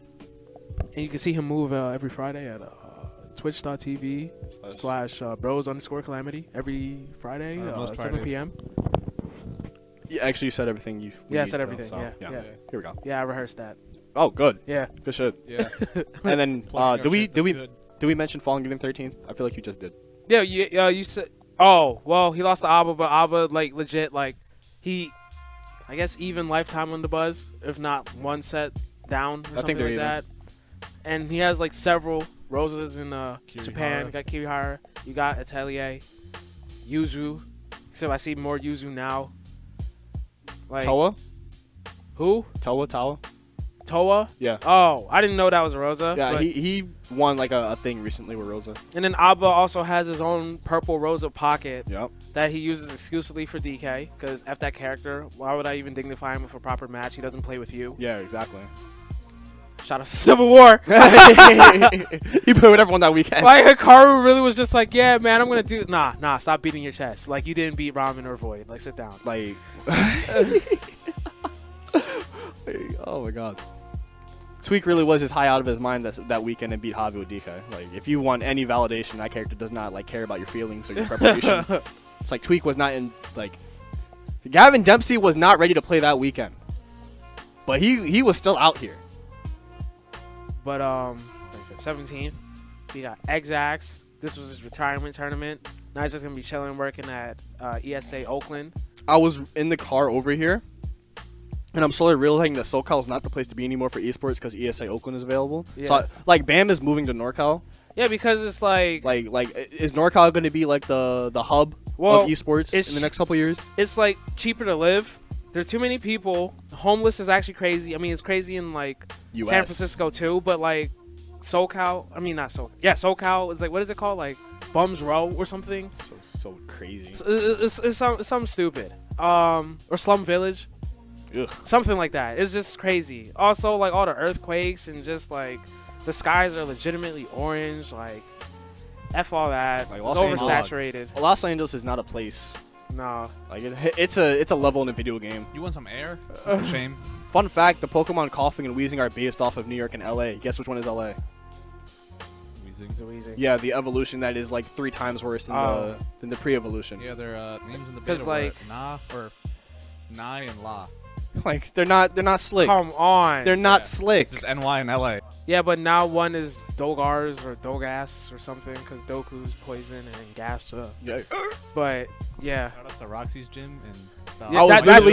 and you can see him move every Friday at twitch.tv/bros_calamity every Friday, Most 7 Fridays. p.m. Yeah, actually, you said everything. We Yeah, I need said to, everything. so, Yeah. Here we go. Yeah, I rehearsed that. Oh, good. Yeah. Good shit. Yeah. And then, Plugging our shit, that's good. did we mention Fallen Getting 13th? I feel like you just did. Yeah, you said. Oh, well, he lost to Abba, but Abba, like, legit, like, I guess, even lifetime on the buzz, if not one set down or something they're like even. that. And he has, like, several roses in Japan. Kirihara. You got Kirihara. You got Atelier. Yuzu. Except I see more Yuzu now. Like, Toa? who? Toa? Toa? Yeah. Oh, I didn't know that was a Rosa. Yeah, but- he won like a thing recently with Rosa. And then Abba also has his own purple Rosa pocket Yep. that he uses exclusively for DK. Because F that character, why would I even dignify him with a proper match? He doesn't play with you. Yeah, exactly. Shout out to Civil War. He put with everyone that weekend. Like Hikaru really was just like, yeah, man, I'm gonna do. Nah, stop beating your chest. Like you didn't beat Ramen or Void. Like sit down. Like, oh my god. Tweak really was just high out of his mind that weekend and beat Javi with DK. Like, if you want any validation, that character does not like care about your feelings or your preparation. It's like Tweak was not in like. Gavin Dempsey was not ready to play that weekend, but he was still out here. But 17th, we got Exax. This was his retirement tournament. Now he's just gonna be chilling, working at ESA Oakland. I was in the car over here, and I'm slowly realizing that SoCal is not the place to be anymore for esports because ESA Oakland is available. Yeah. So, like, Bam is moving to NorCal. Yeah, because it's like Is NorCal going to be like the hub Well, of esports it's- in the next couple years? it's like cheaper to live. There's too many people. Homeless is actually crazy. I mean, it's crazy in like US. San Francisco too, but like SoCal. I mean, not SoCal. Yeah, SoCal is like, what is it called? Like Bums Row or something. So crazy. It's something stupid. Or Slum Village. Ugh. Something like that. It's just crazy. Also, like all the earthquakes and just like the skies are legitimately orange. Like F all that. Like, It's Los Angeles. oversaturated. Los Angeles is not a place. No. Like it's a level in a video game. You want some air? That's a shame. Fun fact: the Pokemon coughing and wheezing are based off of New York and LA. Guess which one is LA? Weezing. He's a Weezing. Yeah, the evolution that is like 3 times worse than the pre-evolution. Yeah, their names in the 'Cause, beta like- were Na or Nai and La. Like they're not slick. Come on. They're not Yeah. slick. Just NY and LA. Yeah, but now one is Dogars or Dogas or something because Doku's poison and gas. Yeah. But yeah. Shout out to Roxy's gym and Yeah, I was that's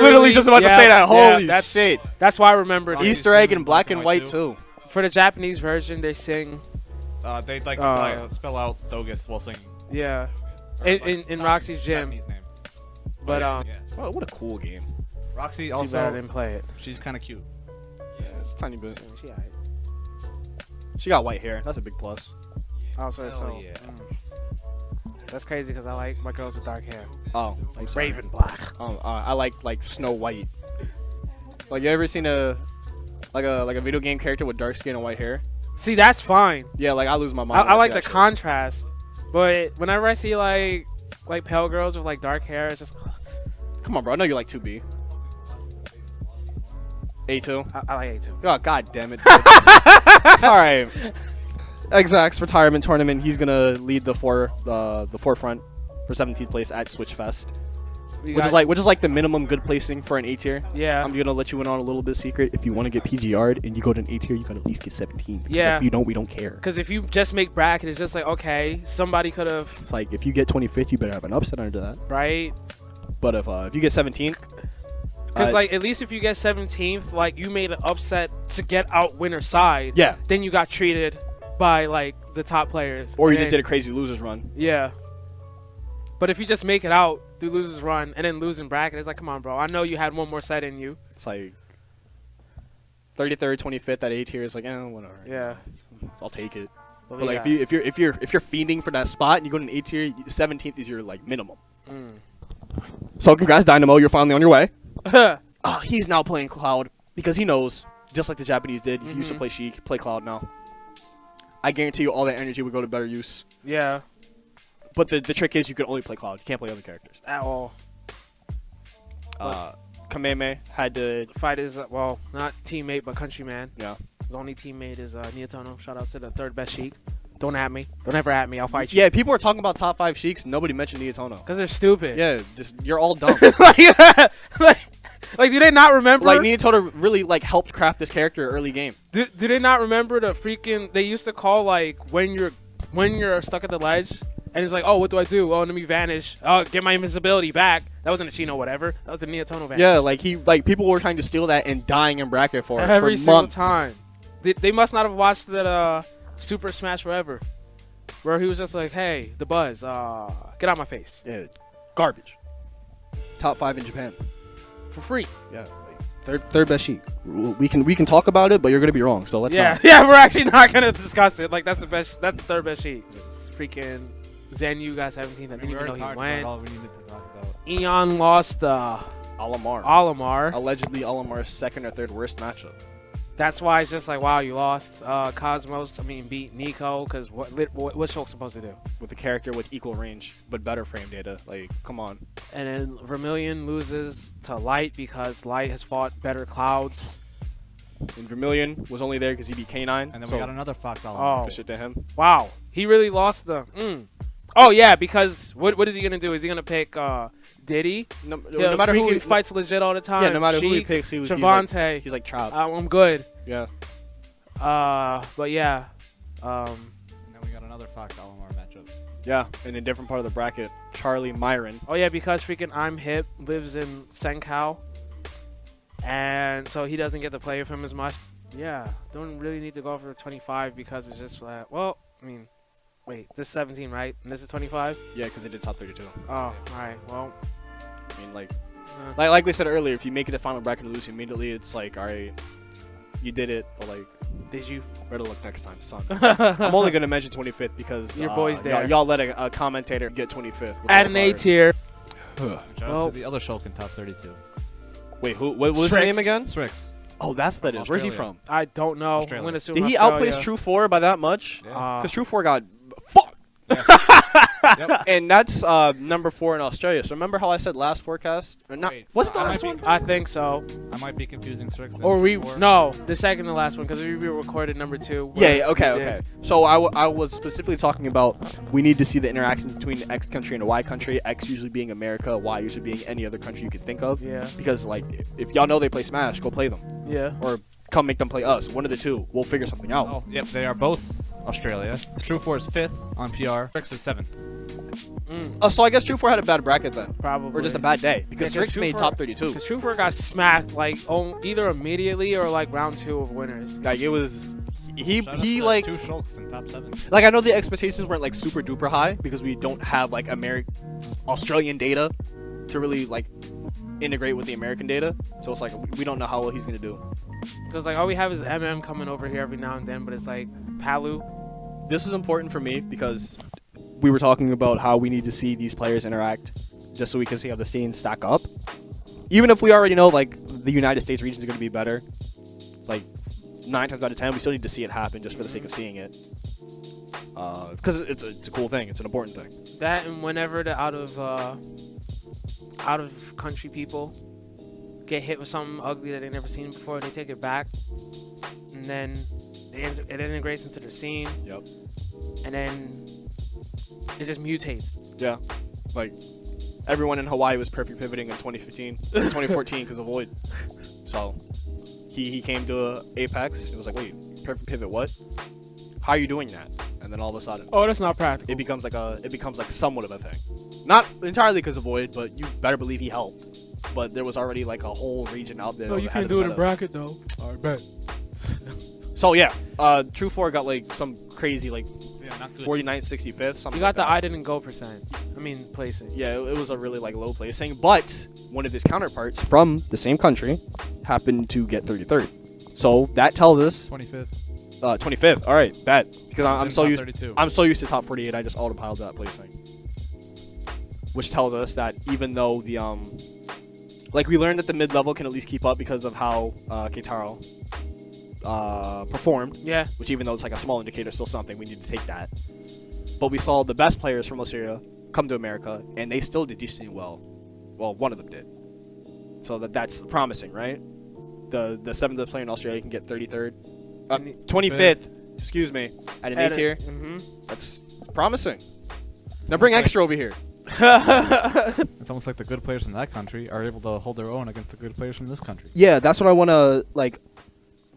literally just about to say that. Holy that's, shit! That's why I remembered. Roxy's Easter egg gym in black and white too. For the Japanese version, they sing. They like spell out Dogus while singing. Yeah. Or, In Roxy's gym. Japanese name. But yeah. Oh, what a cool game. Roxy too bad I also, didn't play it. she's kind of cute. Yeah, it's a tiny bit. She alright. She got white hair. That's a big plus. Also, Hell so yeah. that's crazy because I like my girls with dark hair, Oh, I'm sorry. Raven black. I like Snow White. Like you ever seen a video game character with dark skin and white hair? See, that's fine. Yeah, like I lose my mind. I when like see the that shit. contrast, but whenever I see like pale girls with like dark hair, it's just Come on, bro. I know you like 2B. A2. I like A too. Oh, god damn it. All right. Exax retirement tournament. He's gonna lead the forefront for 17th place at Switchfest, which is like the minimum good placing for an A tier. yeah. I'm gonna let you in on a little bit secret. If you want to get PGR'd and you go to an A tier, you gotta at least get 17th. Yeah. If you don't, we don't care. Because if you just make bracket, it's just like okay, somebody could have It's like if you get 25th, you better have an upset under that. right. But if you get 17th, Because like at least if you get 17th, like you made an upset to get out winner side. yeah. Then you got treated by like the top players. Or you And just did a crazy losers run. Yeah. But if you just make it out, do losers run, and then lose in bracket, it's like, come on, bro. I know you had one more set in you. It's like 33rd, 25th at A tier is like, whatever. Yeah. I'll take it. But But like yeah. if you're fiending for that spot and you go to an A tier, 17th is your like minimum. So congrats Dynamo, you're finally on your way. Oh, he's now playing Cloud because he knows, just like the Japanese did. He used to play Sheik, play Cloud now. I guarantee you all that energy would go to better use. Yeah. But the trick is you can only play Cloud. You can't play other characters. At all. Kameme had to. Fight is well, not teammate but countryman. Yeah. His only teammate is Niatono. Shout out to the third best Sheik. Don't at me. Don't ever at me. I'll fight you. Yeah, people were talking about top 5 Sheiks. Nobody mentioned Niatono. Because they're stupid. Yeah, just you're all dumb. like, do they not remember? Like Niatono really like helped craft this character early game. Do they not remember the freaking? They used to call like when you're stuck at the ledge and it's like, oh, what do I do? Oh, let me vanish. Oh, get my invisibility back. That wasn't a Chino, whatever. That was the Niatono vanish. Yeah, like people were trying to steal that and dying in bracket for it Every for single months. time. They must not have watched that Super Smash Forever, where he was just like, hey, the Buzz, get out my face Yeah, garbage. Top 5 in Japan. for free. Yeah, like, third best Sheik. We can talk about it, but you're gonna be wrong. So let's not. Yeah, we're actually not gonna discuss it. Like that's the best. That's the third best sheet. It's freaking Zenyu got 17th. I didn't even know he went. All we needed to talk about. Eon lost Alamar. Olimar. Allegedly Alamar's second or third worst matchup. That's why it's just like, wow, you lost. Cosmos, beat Nico, because what's Shulk supposed to do? With a character with equal range, but better frame data. Like, come on. And then Vermilion loses to Light because Light has fought better Clouds. And Vermilion was only there because he beat K9. And then so we got another Fox Oh. Alamo. good shit to him. Wow, he really lost the. Oh yeah, because what is he gonna do? Is he gonna pick Diddy? No Matter who he fights legit all the time. Yeah, no matter who he Sheik, picks, he's Javante. he's like trapped. I'm good. Yeah. But yeah. And then we got another Fox Alomar matchup. Yeah, in a different part of the bracket. Charlie Myron. Oh yeah, because freaking I'm Hip lives in Senkou, and so he doesn't get to play with him as much. Yeah, don't really need to go for 25 because it's just like, well, wait, this is 17, right? And this is 25? Yeah, because they did top 32. Oh, all right. Well, I mean, like we said earlier, if you make it to final bracket and lose immediately, it's like, all right, you did it, but like, did you? better luck next time, son. I'm only gonna mention 25th because Your boy's there. Y'all let a commentator get 25th. with At all an A his tier. Shout Well- out to the other Shulk in top 32. heart. Wait, what was his Strix. name again? Strix. Oh, that's that is. Where's he from? Australia. I don't know. Australia. I'm gonna assume Did he Australia. outplace True 4 by that much? Yeah. Because True 4 got fucked. And that's number 4 in Australia. So remember how I said last forecast? Or not? Wait, Was it the I might last be- one? I think so. I might be confusing Strix. Or the second to last one because we recorded number 2. Yeah, okay. So I was specifically talking about we need to see the interactions between the X country and the Y country, X usually being America, Y usually being any other country you can think of. Yeah. Because, like, if y'all know they play Smash, go play them. Yeah. Or come make them play us. One of the two. We'll figure something out. Oh, yep, they are both Australia. True 4 is 5th on PR. Strix is 7th. So I guess True 4 had a bad bracket then. Probably. Or just a bad day. Because Yeah, 'cause Strix made True top 4 32. Because True 4 got smacked like either immediately or like round 2 of winners. Like, it was... Shout out He to like... 2 Shulks in top 7. Like, I know the expectations weren't, like, super duper high because we don't have, like, Australian data to really, like, integrate with the American data. So it's like, we don't know how well he's going to do. Because like all we have is MM coming over here every now and then, but it's like Palu. This is important for me because we were talking about how we need to see these players interact just so we can see how the standings stack up. Even if we already know, like, the United States region is going to be better, like, 9 times out of 10, we still need to see it happen just for the sake of seeing it. Because it's a cool thing. It's an important thing. That and whenever the out of country people get hit with something ugly that they never seen before, they take it back, and then it integrates into their scene. Yep. And then it just mutates. Yeah. Like, everyone in Hawaii was perfect pivoting in 2014 because of Void. So, he came to Apex. It was like, wait, perfect pivot what? How are you doing that? And then all of a sudden, Oh, that's not practical. it becomes like somewhat of a thing. Not entirely because of Void, but you better believe he helped. But there was already like a whole region out there. No, that you had can't the do it in meta. bracket though. I bet. So yeah, True 4 got like some crazy like Yeah, not good. 49th, 65th, something. You got like the that. I didn't go %. I mean placing. Yeah, it was a really like low placing, but one of his counterparts from the same country happened to get 33rd. So that tells us 25th. 25th. All right, bet because I'm so top used 32. I'm so used to top 48. I just autopiled that placing, which tells us that even though the like we learned that the mid level can at least keep up because of how Keitaro performed. Yeah. Which even though it's like a small indicator, still something we need to take that. But we saw the best players from Australia come to America, and they still did decently well. Well, one of them did. So that's promising, right? The 7th player in Australia can get 33rd, 25th. Excuse me, at an A tier. Mm-hmm. That's promising. Now bring extra over here. It's almost like the good players from that country are able to hold their own against the good players from this country. Yeah, that's what I want to like.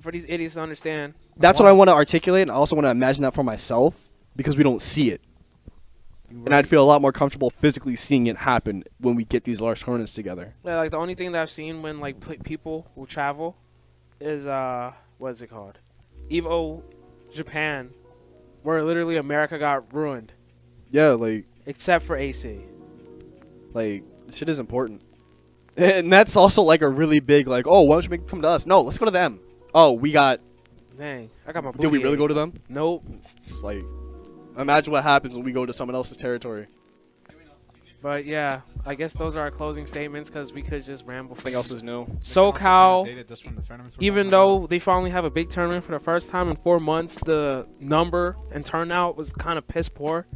For these idiots to understand. That's what I want to articulate, and I also want to imagine that for myself because we don't see it. And I'd feel a lot more comfortable physically seeing it happen when we get these large tournaments together. Yeah, like the only thing that I've seen when like people will travel is what is it called? Evo Japan, where literally America got ruined Yeah, like except for AC. shit is important. And that's also like a really big like, oh, why don't you make them come to us? No, let's go to them. Oh, we got. Dang, I got my booty. Did we really ate. go to them? Nope. It's like, imagine what happens when we go to someone else's territory. But yeah, I guess those are our closing statements because we could just ramble. For Something else is new. SoCal, Data just from the tournaments we're even talking though they finally have a big tournament for the first time in 4 months, the number and turnout was kind of piss poor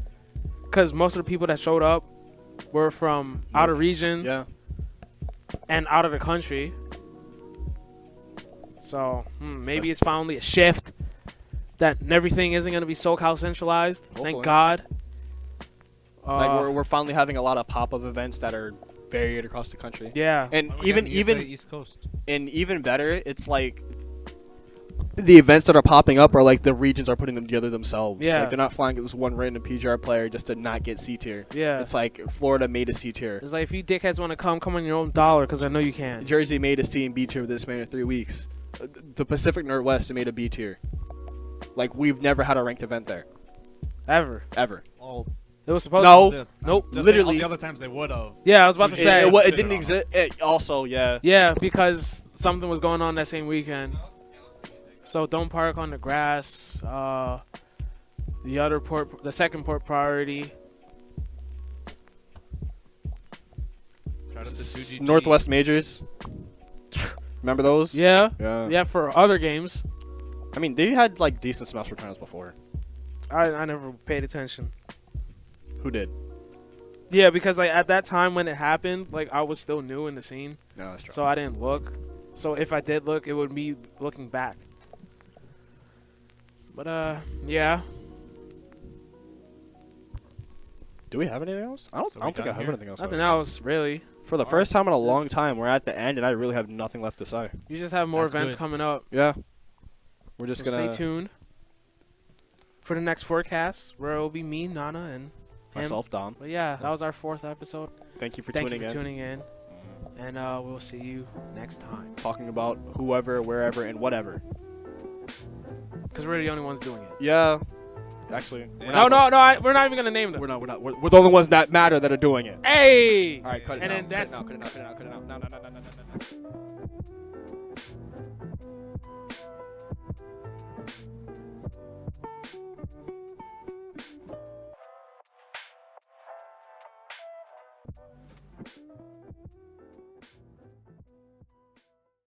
because most of the people that showed up were from out of region Yeah. and out of the country. So maybe it's finally a shift that everything isn't going to be SoCal centralized. Hopefully. Thank God. Like we're finally having a lot of pop-up events that are varied across the country. Yeah. And about. We're getting even ESA East Coast. and even better, it's like the events that are popping up are like the regions are putting them together themselves. Yeah. Like they're not flying this one random PGR player just to not get C tier. Yeah. It's like Florida made a C tier. It's like if you dickheads want to come on your own dollar because I know you can. Jersey made a C and B tier within the span of 3 weeks. The Pacific Northwest made a B tier. Like we've never had a ranked event there Ever. ever. All It was supposed No. to. Nope. Just Literally. all the other times they would have. Yeah, I was about to say. It didn't exist. Also, yeah. Yeah, because something was going on that same weekend. So don't park on the grass. The second port priority. Shout out to 2GG. Northwest majors. Remember those? Yeah. Yeah. Yeah, for other games. I mean, they had like decent Smash returns before. I never paid attention. Who did? Yeah, because like at that time when it happened, like I was still new in the scene, No, that's true. so I didn't look. So if I did look, it would be looking back. But yeah. Do we have anything else? I don't think I done have here? anything else. Nothing else really. For the first time in a long time, we're at the end, and I really have nothing left to say. You just have more That's events good. coming up. Yeah. We're just So gonna stay tuned for the next forecast, where it will be me, Nana, and him. myself, Dom. But yeah, that was our 4th episode. Thank you for Thank tuning you for in. tuning in, and we'll see you next time. Talking about whoever, wherever, and whatever. Because we're the only ones doing it. Yeah. Actually. Yeah. No, we're not even gonna name them. We're not. We're the only ones that matter that are doing it. Hey! All right, cut it And out. then that's Cut it out. No.